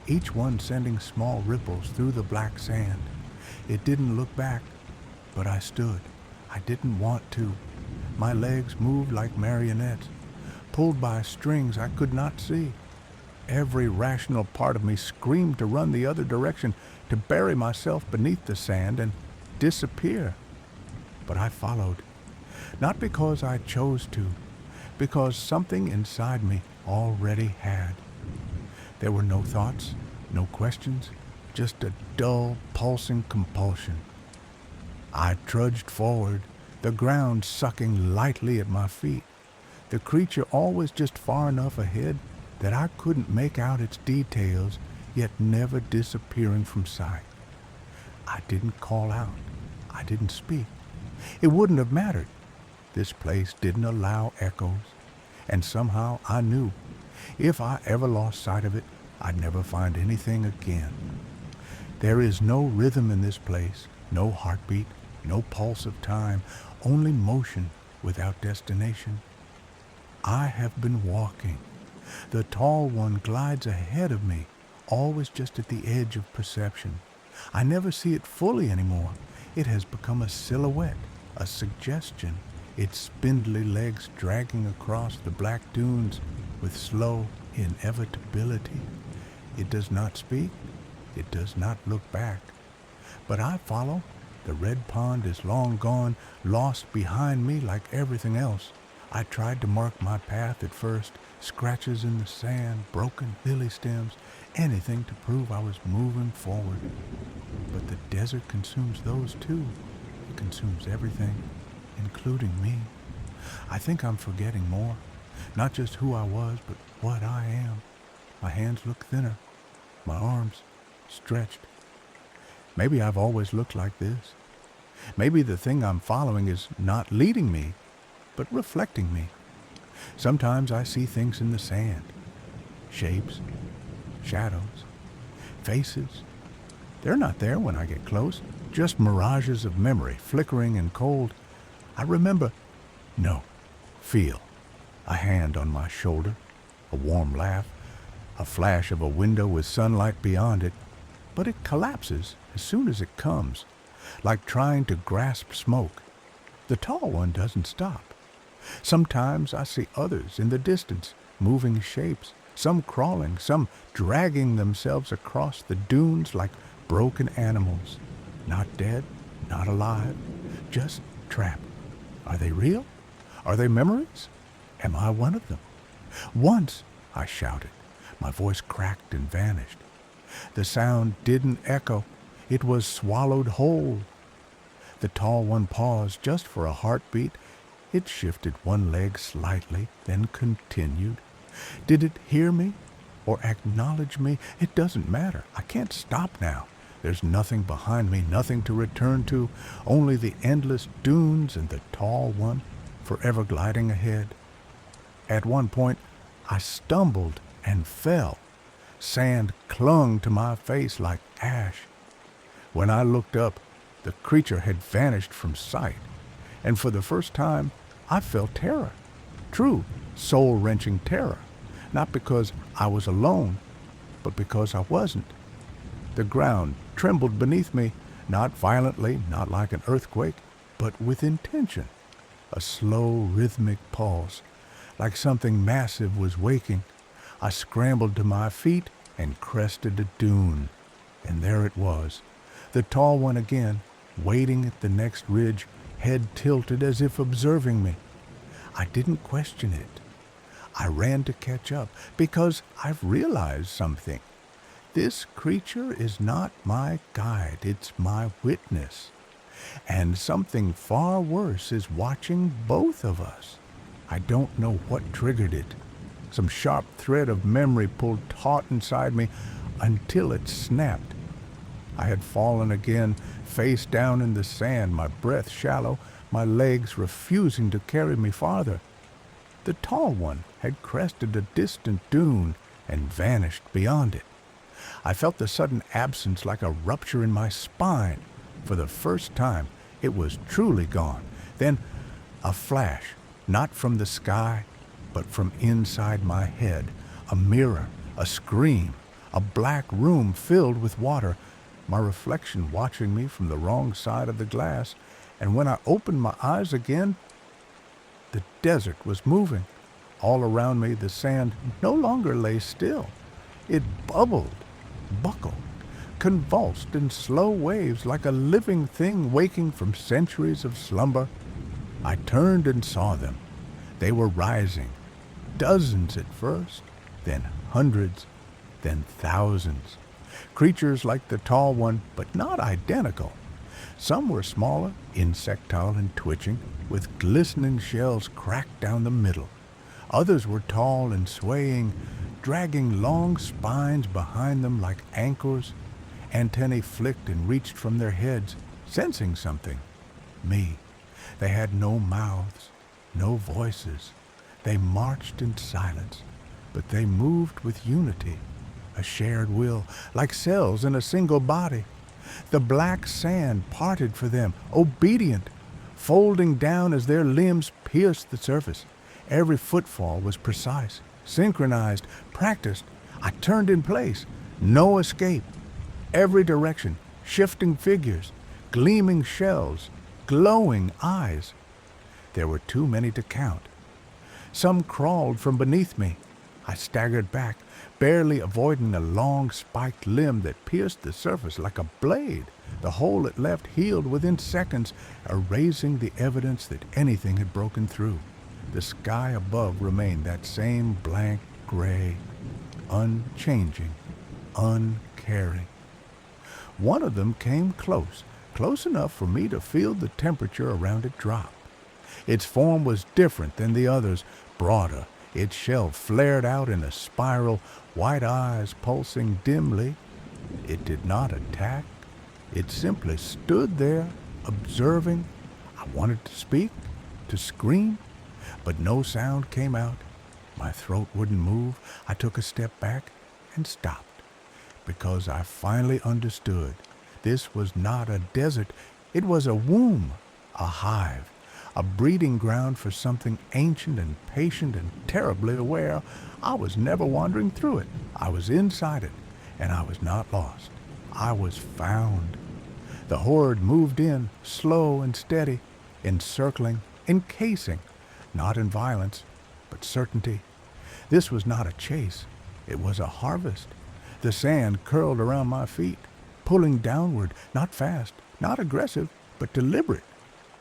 each one sending small ripples through the black sand. It didn't look back, but I stood. I didn't want to. My legs moved like marionettes, pulled by strings I could not see. Every rational part of me screamed to run the other direction, to bury myself beneath the sand and disappear. But I followed, not because I chose to, because something inside me already had. There were no thoughts, no questions, just a dull, pulsing compulsion. I trudged forward, the ground sucking lightly at my feet, the creature always just far enough ahead that I couldn't make out its details, yet never disappearing from sight. I didn't call out. I didn't speak. It wouldn't have mattered. This place didn't allow echoes, and somehow I knew if I ever lost sight of it, I'd never find anything again. There is no rhythm in this place, no heartbeat, no pulse of time, only motion without destination. I have been walking. The tall one glides ahead of me, always just at the edge of perception. I never see it fully anymore. It has become a silhouette, a suggestion, its spindly legs dragging across the black dunes with slow inevitability. It does not speak. It does not look back. But I follow. The red pond is long gone, lost behind me like everything else. I tried to mark my path at first, scratches in the sand, broken lily stems, anything to prove I was moving forward. But the desert consumes those too. It consumes everything, including me. I think I'm forgetting more. Not just who I was, but what I am. My hands look thinner, my arms stretched. Maybe I've always looked like this. Maybe the thing I'm following is not leading me, but reflecting me. Sometimes I see things in the sand. Shapes, shadows, faces. They're not there when I get close, just mirages of memory, flickering and cold. I remember, no, feel. A hand on my shoulder, a warm laugh, a flash of a window with sunlight beyond it, but it collapses as soon as it comes, like trying to grasp smoke. The tall one doesn't stop. Sometimes I see others in the distance, moving shapes, some crawling, some dragging themselves across the dunes like broken animals. Not dead, not alive, just trapped. Are they real? Are they memories? Am I one of them? Once, I shouted. My voice cracked and vanished. The sound didn't echo. It was swallowed whole. The tall one paused just for a heartbeat. It shifted one leg slightly, then continued. Did it hear me or acknowledge me? It doesn't matter. I can't stop now. There's nothing behind me, nothing to return to, only the endless dunes and the tall one forever gliding ahead. At one point, I stumbled and fell. Sand clung to my face like ash. When I looked up, the creature had vanished from sight, and for the first time, I felt terror. True, soul-wrenching terror. Not because I was alone, but because I wasn't. The ground trembled beneath me, not violently, not like an earthquake, but with intention. A slow, rhythmic pulse, like something massive was waking. I scrambled to my feet and crested a dune. And there it was, the tall one again, waiting at the next ridge, head tilted as if observing me. I didn't question it. I ran to catch up because I've realized something. This creature is not my guide, it's my witness. And something far worse is watching both of us. I don't know what triggered it. Some sharp thread of memory pulled taut inside me until it snapped. I had fallen again, face down in the sand, my breath shallow, my legs refusing to carry me farther. The tall one had crested a distant dune and vanished beyond it. I felt the sudden absence like a rupture in my spine. For the first time, it was truly gone. Then a flash, not from the sky, but from inside my head. A mirror, a scream, a black room filled with water, my reflection watching me from the wrong side of the glass. And when I opened my eyes again, the desert was moving. All around me, the sand no longer lay still. It bubbled, buckled, convulsed in slow waves like a living thing waking from centuries of slumber. I turned and saw them. They were rising, dozens at first, then hundreds, then thousands. Creatures like the tall one, but not identical. Some were smaller, insectile and twitching, with glistening shells cracked down the middle. Others were tall and swaying, dragging long spines behind them like anchors. Antennae flicked and reached from their heads, sensing something. Me. They had no mouths, no voices. They marched in silence, but they moved with unity, a shared will, like cells in a single body. The black sand parted for them, obedient, folding down as their limbs pierced the surface. Every footfall was precise, synchronized, practiced. I turned in place, no escape. Every direction, shifting figures, gleaming shells, glowing eyes. There were too many to count. Some crawled from beneath me. I staggered back, barely avoiding a long spiked limb that pierced the surface like a blade. The hole it left healed within seconds, erasing the evidence that anything had broken through. The sky above remained that same blank gray, unchanging, uncaring. One of them came close enough for me to feel the temperature around it drop. Its form was different than the others, broader. Its shell flared out in a spiral, white eyes pulsing dimly. It did not attack. It simply stood there, observing. I wanted to speak, to scream, but no sound came out. My throat wouldn't move. I took a step back and stopped, because I finally understood. This was not a desert. It was a womb, a hive, a breeding ground for something ancient and patient and terribly aware. I was never wandering through it. I was inside it, and I was not lost. I was found. The horde moved in, slow and steady, encircling, encasing, not in violence, but certainty. This was not a chase. It was a harvest. The sand curled around my feet, pulling downward, not fast, not aggressive, but deliberate.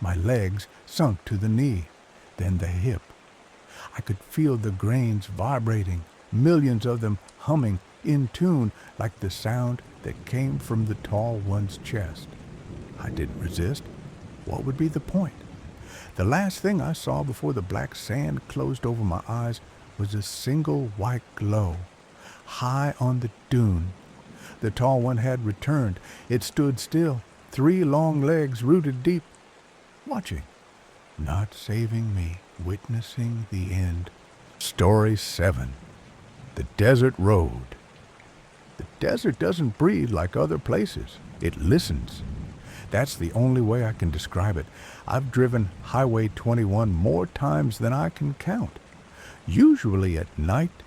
My legs sunk to the knee, then the hip. I could feel the grains vibrating, millions of them humming, in tune, like the sound that came from the tall one's chest. I didn't resist. What would be the point? The last thing I saw before the black sand closed over my eyes was a single white glow, high on the dune. The tall one had returned. It stood still, 3 long legs rooted deep, watching, not saving me, witnessing the end. Story 7. The Desert Road. The desert doesn't breathe like other places. It listens. That's the only way I can describe it. I've driven Highway 21 more times than I can count. Usually at night,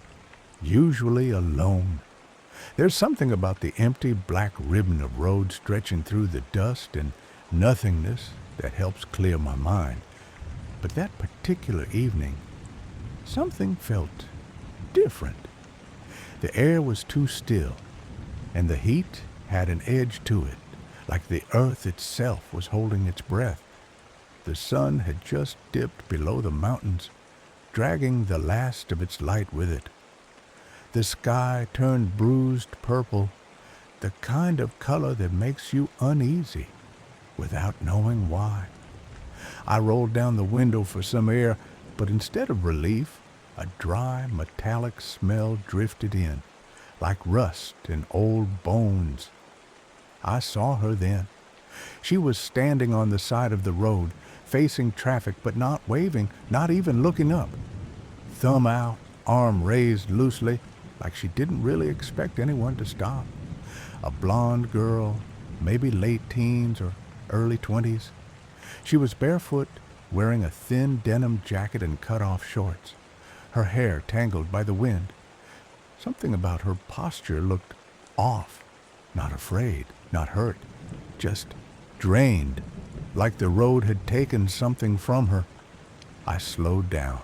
usually alone. There's something about the empty black ribbon of road stretching through the dust and nothingness that helps clear my mind. But that particular evening, something felt different. The air was too still, and the heat had an edge to it, like the earth itself was holding its breath. The sun had just dipped below the mountains, dragging the last of its light with it. The sky turned bruised purple, the kind of color that makes you uneasy without knowing why. I rolled down the window for some air, but instead of relief, a dry, metallic smell drifted in, like rust and old bones. I saw her then. She was standing on the side of the road, facing traffic but not waving, not even looking up. Thumb out, arm raised loosely, like she didn't really expect anyone to stop. A blonde girl, maybe late teens or early 20s. She was barefoot, wearing a thin denim jacket and cut-off shorts, her hair tangled by the wind. Something about her posture looked off, not afraid, not hurt, just drained, like the road had taken something from her. I slowed down.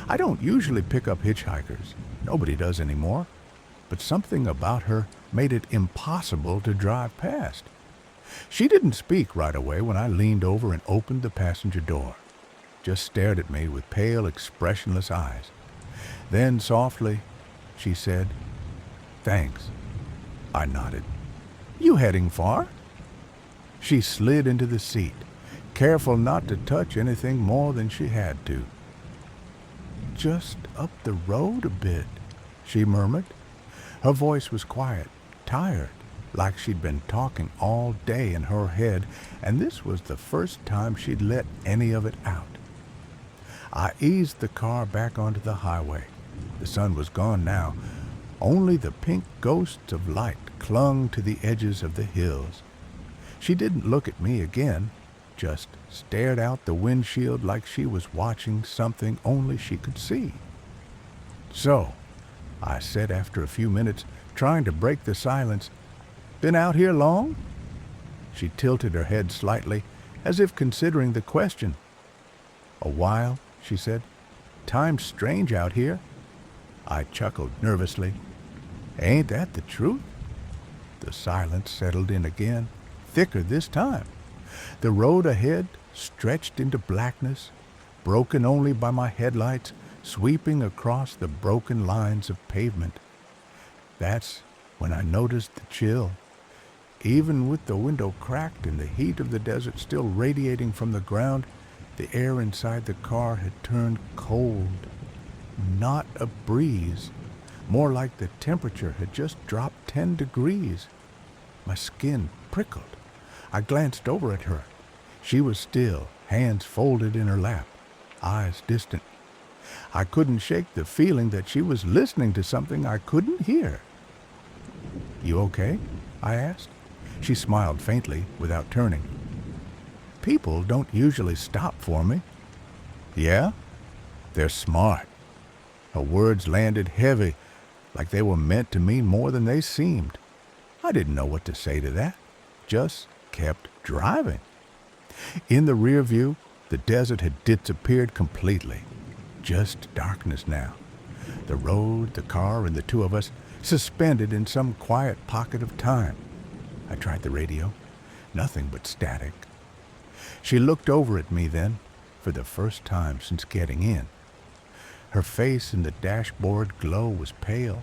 I don't usually pick up hitchhikers. Nobody does anymore. But something about her made it impossible to drive past. She didn't speak right away when I leaned over and opened the passenger door. Just stared at me with pale, expressionless eyes. Then softly, she said, "Thanks." I nodded. "You heading far?" She slid into the seat, careful not to touch anything more than she had to. "Just up the road a bit," she murmured. Her voice was quiet, tired, like she'd been talking all day in her head, and this was the first time she'd let any of it out. I eased the car back onto the highway. The sun was gone now. Only the pink ghosts of light clung to the edges of the hills. She didn't look at me again, just stared out the windshield like she was watching something only she could see. "So," I said after a few minutes, trying to break the silence, "been out here long?" She tilted her head slightly, as if considering the question. "A while," she said. "Time's strange out here." I chuckled nervously. "Ain't that the truth?" The silence settled in again, thicker this time. The road ahead stretched into blackness, broken only by my headlights sweeping across the broken lines of pavement. That's when I noticed the chill. Even with the window cracked and the heat of the desert still radiating from the ground, the air inside the car had turned cold. Not a breeze. More like the temperature had just dropped 10 degrees. My skin prickled. I glanced over at her. She was still, hands folded in her lap, eyes distant. I couldn't shake the feeling that she was listening to something I couldn't hear. "You okay?" I asked. She smiled faintly without turning. "People don't usually stop for me." "Yeah? They're smart." Her words landed heavy, like they were meant to mean more than they seemed. I didn't know what to say to that. Just kept driving. In the rear view, the desert had disappeared completely. Just darkness now. The road, the car, and the two of us suspended in some quiet pocket of time. I tried the radio. Nothing but static. She looked over at me then, for the first time since getting in. Her face in the dashboard glow was pale,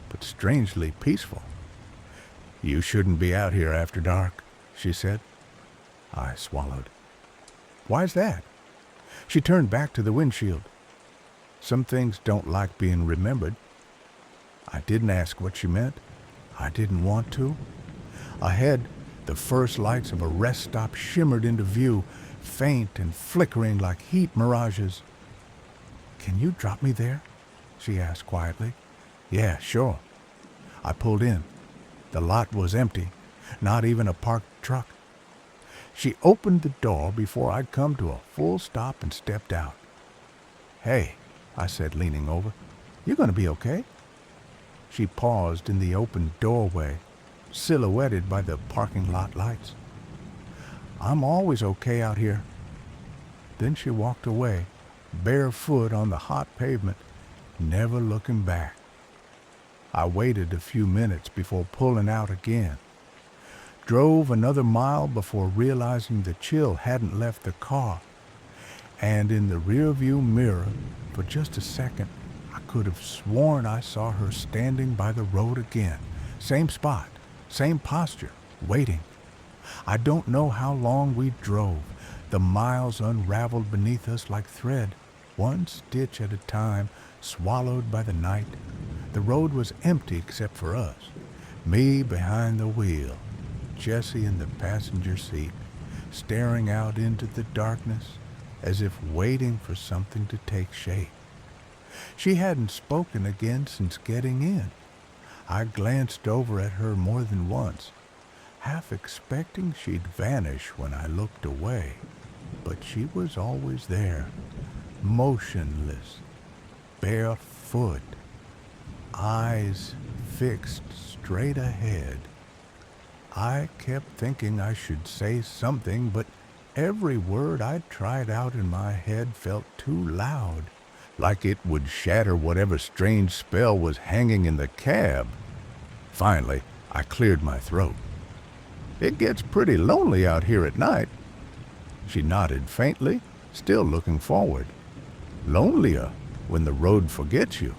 but strangely peaceful. "You shouldn't be out here after dark," she said. I swallowed. "Why's that?" She turned back to the windshield. "Some things don't like being remembered." I didn't ask what she meant. I didn't want to. Ahead, the first lights of a rest stop shimmered into view, faint and flickering like heat mirages. "Can you drop me there?" she asked quietly. Yeah, sure. I pulled in. The lot was empty, not even a parked truck. She opened the door before I'd come to a full stop and stepped out. Hey, I said, leaning over, you gonna be okay? She paused in the open doorway, silhouetted by the parking lot lights. I'm always okay out here. Then she walked away, barefoot on the hot pavement, never looking back. I waited a few minutes before pulling out again. Drove another mile before realizing the chill hadn't left the car. And in the rearview mirror, for just a second, I could have sworn I saw her standing by the road again. Same spot, same posture, waiting. I don't know how long we drove. The miles unraveled beneath us like thread, one stitch at a time, swallowed by the night. The road was empty except for us. Me behind the wheel, Jessie in the passenger seat, staring out into the darkness as if waiting for something to take shape. She hadn't spoken again since getting in. I glanced over at her more than once, half expecting she'd vanish when I looked away. But she was always there, motionless, barefoot, eyes fixed straight ahead. I kept thinking I should say something, but every word I tried out in my head felt too loud, like it would shatter whatever strange spell was hanging in the cab. Finally, I cleared my throat. It gets pretty lonely out here at night. She nodded faintly, still looking forward. Lonelier when the road forgets you.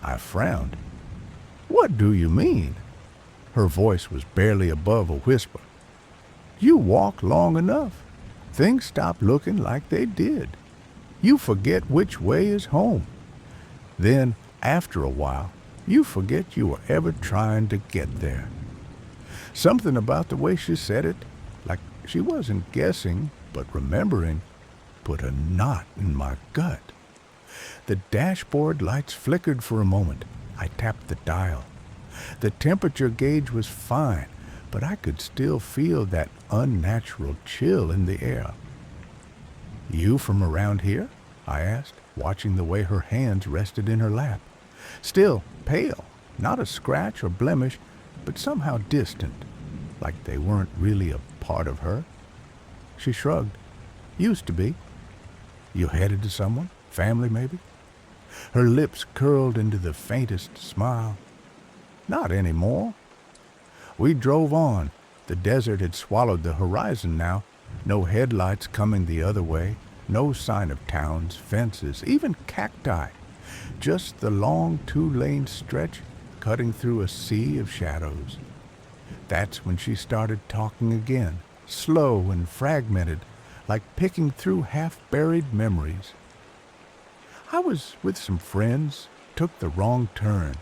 I frowned. What do you mean? Her voice was barely above a whisper. You walk long enough. Things stop looking like they did. You forget which way is home. Then, after a while, you forget you were ever trying to get there. Something about the way she said it, like she wasn't guessing, but remembering, put a knot in my gut. The dashboard lights flickered for a moment. I tapped the dial. The temperature gauge was fine, but I could still feel that unnatural chill in the air. You from around here? I asked, watching the way her hands rested in her lap. Still pale, not a scratch or blemish, but somehow distant, like they weren't really a part of her. She shrugged. Used to be. You headed to someone? Family, maybe? Her lips curled into the faintest smile. Not anymore. We drove on. The desert had swallowed the horizon now. No headlights coming the other way. No sign of towns, fences, even cacti. Just the long two-lane stretch cutting through a sea of shadows. That's when she started talking again, slow and fragmented, like picking through half-buried memories. I was with some friends, took the wrong turn.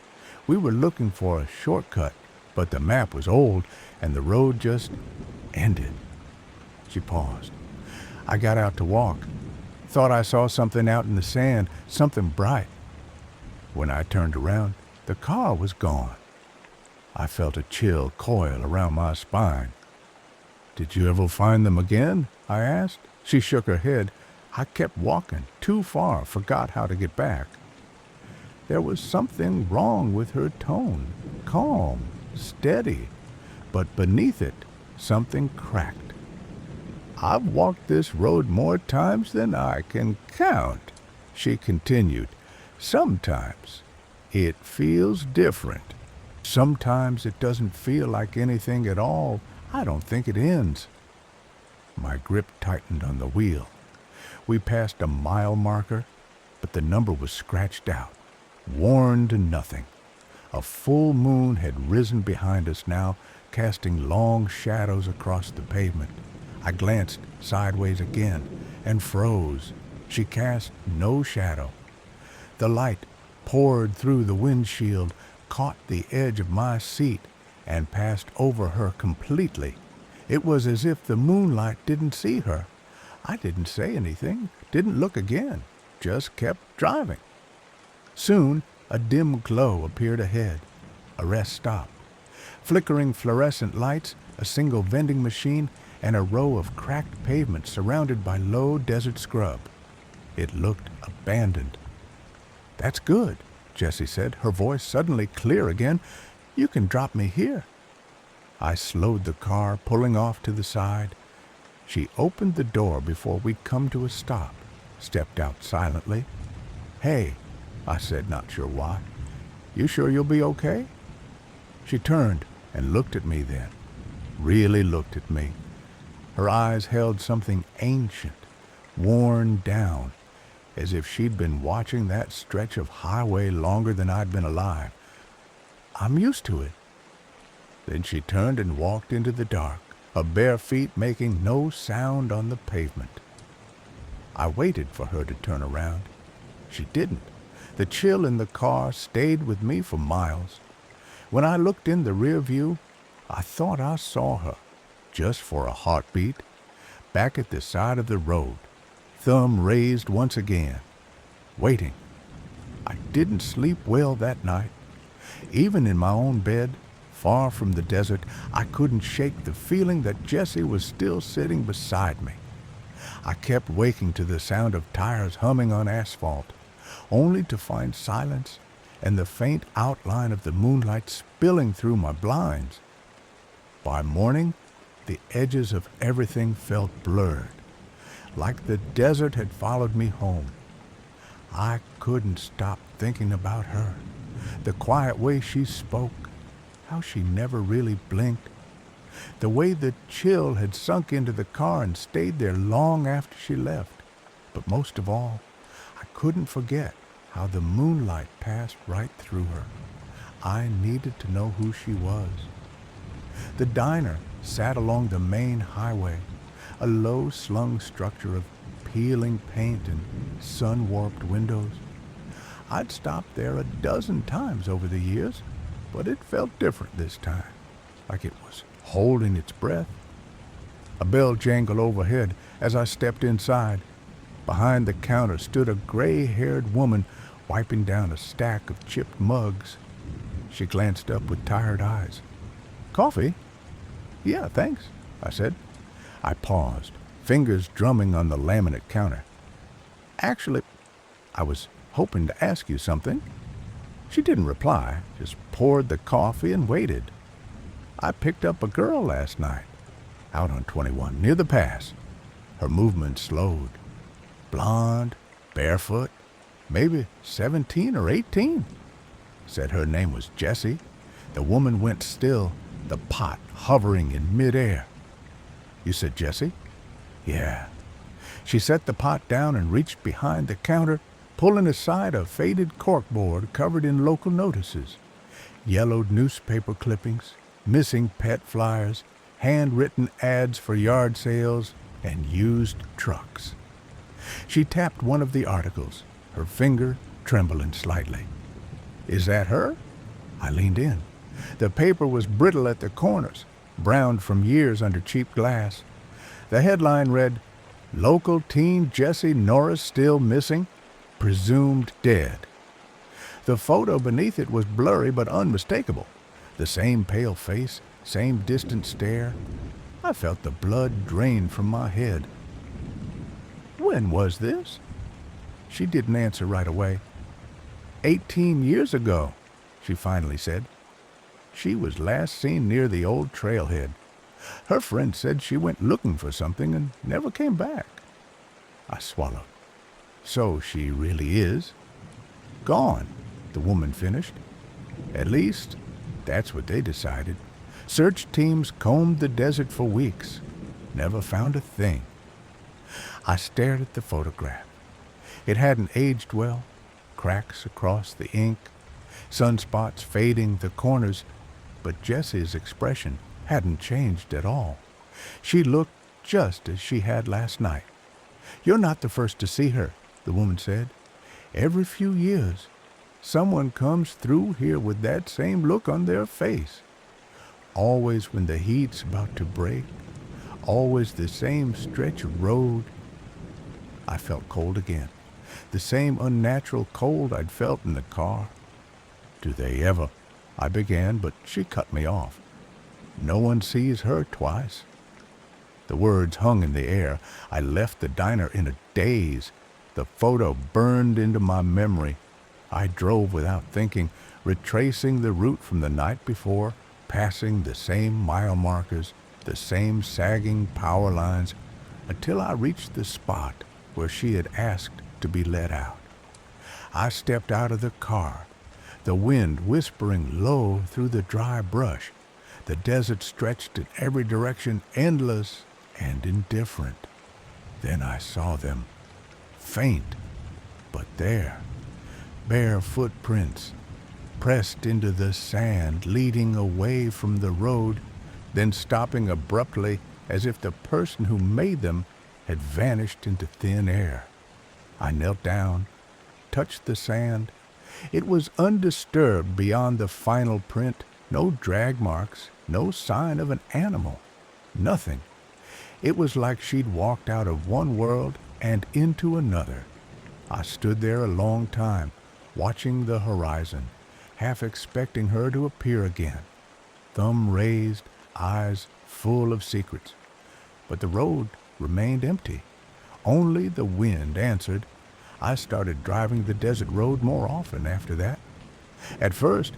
We were looking for a shortcut, but the map was old and the road just ended. She paused. I got out to walk. Thought I saw something out in the sand, something bright. When I turned around, the car was gone. I felt a chill coil around my spine. Did you ever find them again? I asked. She shook her head. I kept walking, too far, forgot how to get back. There was something wrong with her tone, calm, steady, but beneath it, something cracked. I've walked this road more times than I can count, she continued. Sometimes it feels different. Sometimes it doesn't feel like anything at all. I don't think it ends. My grip tightened on the wheel. We passed a mile marker, but the number was scratched out, worn to nothing. A full moon had risen behind us now, casting long shadows across the pavement. I glanced sideways again and froze. She cast no shadow. The light poured through the windshield, caught the edge of my seat, and passed over her completely. It was as if the moonlight didn't see her. I didn't say anything, didn't look again, just kept driving. Soon, a dim glow appeared ahead. A rest stop. Flickering fluorescent lights, a single vending machine, and a row of cracked pavement surrounded by low desert scrub. It looked abandoned. "That's good," Jessie said, her voice suddenly clear again. "You can drop me here." I slowed the car, pulling off to the side. She opened the door before we'd come to a stop, stepped out silently. "Hey," I said, not sure why. "You sure you'll be okay?" She turned and looked at me then, really looked at me. Her eyes held something ancient, worn down, as if she'd been watching that stretch of highway longer than I'd been alive. "I'm used to it." Then she turned and walked into the dark, her bare feet making no sound on the pavement. I waited for her to turn around. She didn't. The chill in the car stayed with me for miles. When I looked in the rear view, I thought I saw her, just for a heartbeat, back at the side of the road, thumb raised once again, waiting. I didn't sleep well that night. Even in my own bed, far from the desert, I couldn't shake the feeling that Jessie was still sitting beside me. I kept waking to the sound of tires humming on asphalt, only to find silence and the faint outline of the moonlight spilling through my blinds. By morning, the edges of everything felt blurred, like the desert had followed me home. I couldn't stop thinking about her, the quiet way she spoke, how she never really blinked, the way the chill had sunk into the car and stayed there long after she left. But most of all, I couldn't forget how the moonlight passed right through her. I needed to know who she was. The diner sat along the main highway, a low-slung structure of peeling paint and sun-warped windows. I'd stopped there a dozen times over the years, but it felt different this time, like it was holding its breath. A bell jangled overhead as I stepped inside. Behind the counter stood a gray-haired woman wiping down a stack of chipped mugs. She glanced up with tired eyes. "Coffee?" "Yeah, thanks," I said. I paused, fingers drumming on the laminate counter. "Actually, I was hoping to ask you something." She didn't reply, just poured the coffee and waited. "I picked up a girl last night, out on 21, near the pass." Her movement slowed. Blonde, barefoot, maybe 17 or 18. Said her name was Jessie. The woman went still, the pot hovering in midair. "You said Jessie?" "Yeah." She set the pot down and reached behind the counter, pulling aside a faded corkboard covered in local notices. Yellowed newspaper clippings, missing pet flyers, handwritten ads for yard sales, and used trucks. She tapped one of the articles, her finger trembling slightly. "Is that her?" I leaned in. The paper was brittle at the corners, browned from years under cheap glass. The headline read, "Local teen Jessie Norris still missing, presumed dead." The photo beneath it was blurry but unmistakable. The same pale face, same distant stare. I felt the blood drain from my head. "When was this?" She didn't answer right away. 18 years ago, she finally said. She was last seen near the old trailhead. Her friend said she went looking for something and never came back. I swallowed. So she really is gone, the woman finished. At least, that's what they decided. Search teams combed the desert for weeks. Never found a thing. I stared at the photograph. It hadn't aged well. Cracks across the ink, sunspots fading the corners, but Jessie's expression hadn't changed at all. She looked just as she had last night. "You're not the first to see her," the woman said. "Every few years, someone comes through here with that same look on their face. Always when the heat's about to break, always the same stretch of road." I felt cold again. the same unnatural cold I'd felt in the car. Do they ever? I began, but she cut me off. No one sees her twice. The words hung in the air. I left the diner in a daze. The photo burned into my memory. I drove without thinking, retracing the route from the night before, passing the same mile markers, the same sagging power lines, until I reached the spot where she had asked to be let out. I stepped out of the car, the wind whispering low through the dry brush. The desert stretched in every direction, endless and indifferent. Then I saw them, faint, but there, bare footprints, pressed into the sand, leading away from the road, then stopping abruptly as if the person who made them had vanished into thin air. I knelt down, touched the sand. It was undisturbed beyond the final print, no drag marks, no sign of an animal, nothing. It was like she'd walked out of one world and into another. I stood there a long time, watching the horizon, half expecting her to appear again, thumb raised, eyes full of secrets. But the road remained empty. Only the wind answered. I started driving the desert road more often after that. At first,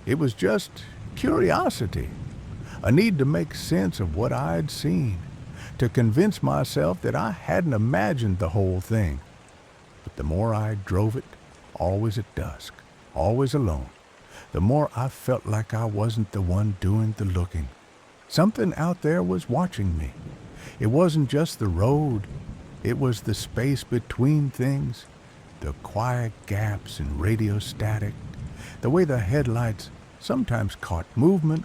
it was just curiosity, a need to make sense of what I'd seen, to convince myself that I hadn't imagined the whole thing. But the more I drove it, always at dusk, always alone, the more I felt like I wasn't the one doing the looking. Something out there was watching me. It wasn't just the road. It was the space between things, the quiet gaps in radio static, the way the headlights sometimes caught movement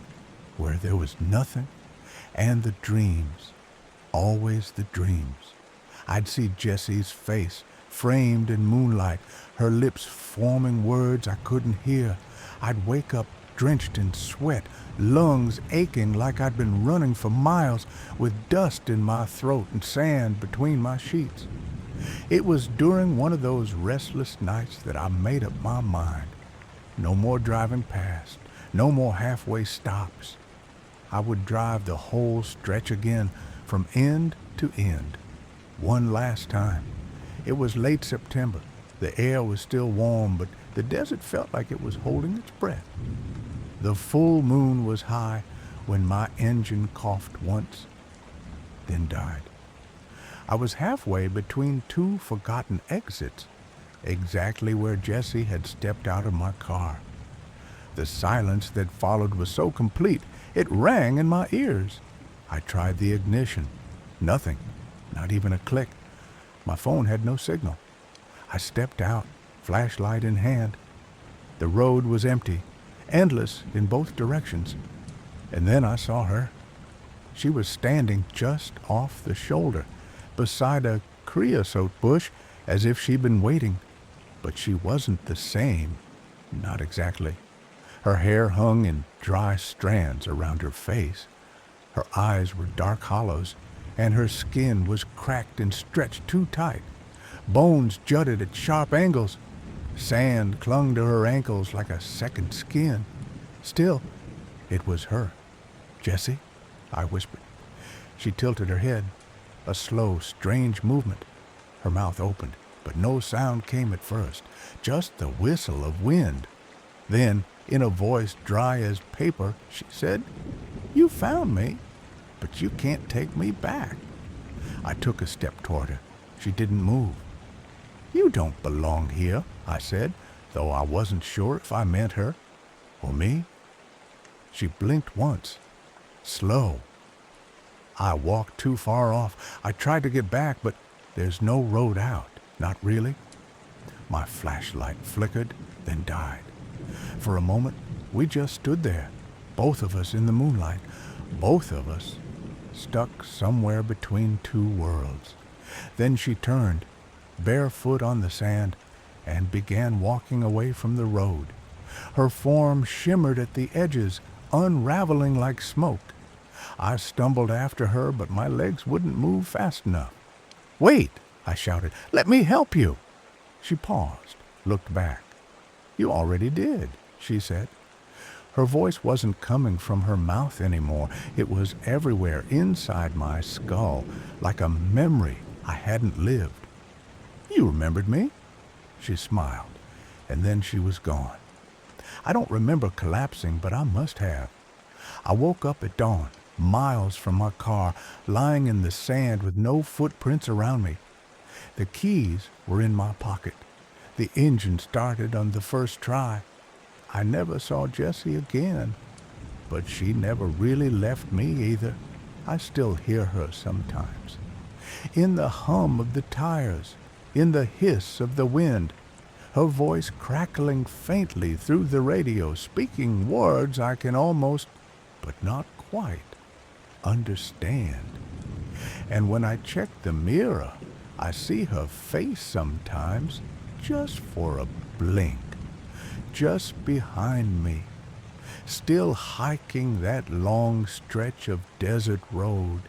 where there was nothing, and the dreams, always the dreams. I'd see Jessie's face framed in moonlight, her lips forming words I couldn't hear. I'd wake up drenched in sweat, lungs aching like I'd been running for miles, with dust in my throat and sand between my sheets. It was during one of those restless nights that I made up my mind. No more driving past, no more halfway stops. I would drive the whole stretch again, from end to end, one last time. It was late September. The air was still warm, but the desert felt like it was holding its breath. The full moon was high when my engine coughed once, then died. I was halfway between two forgotten exits, exactly where Jessie had stepped out of my car. The silence that followed was so complete, it rang in my ears. I tried the ignition. Nothing, not even a click. My phone had no signal. I stepped out, flashlight in hand. The road was empty, endless in both directions. And then I saw her. She was standing just off the shoulder, beside a creosote bush, as if she'd been waiting. But she wasn't the same, not exactly. Her hair hung in dry strands around her face. Her eyes were dark hollows, and her skin was cracked and stretched too tight. Bones jutted at sharp angles. Sand clung to her ankles like a second skin. Still, it was her. "Jessie?" I whispered. She tilted her head, a slow, strange movement. Her mouth opened, but no sound came at first, just the whistle of wind. Then, in a voice dry as paper, she said, "You found me, but you can't take me back." I took a step toward her. She didn't move. "You don't belong here," I said, though I wasn't sure if I meant her or me. She blinked once, slow. I walked too far off. I tried to get back, but there's no road out, not really. My flashlight flickered, then died. For a moment, we just stood there, both of us in the moonlight, both of us stuck somewhere between two worlds. Then she turned, barefoot on the sand, and began walking away from the road. Her form shimmered at the edges, unraveling like smoke. I stumbled after her, but my legs wouldn't move fast enough. "Wait!" I shouted. "Let me help you!" She paused, looked back. "You already did," she said. Her voice wasn't coming from her mouth anymore. It was everywhere inside my skull, like a memory I hadn't lived. "You remembered me?" She smiled, and then she was gone. I don't remember collapsing, but I must have. I woke up at dawn, miles from my car, lying in the sand with no footprints around me. The keys were in my pocket. The engine started on the first try. I never saw Jessie again, but she never really left me either. I still hear her sometimes. In the hum of the tires, in the hiss of the wind, her voice crackling faintly through the radio, speaking words I can almost, but not quite, understand. And when I check the mirror, I see her face sometimes, just for a blink, just behind me, still hiking that long stretch of desert road,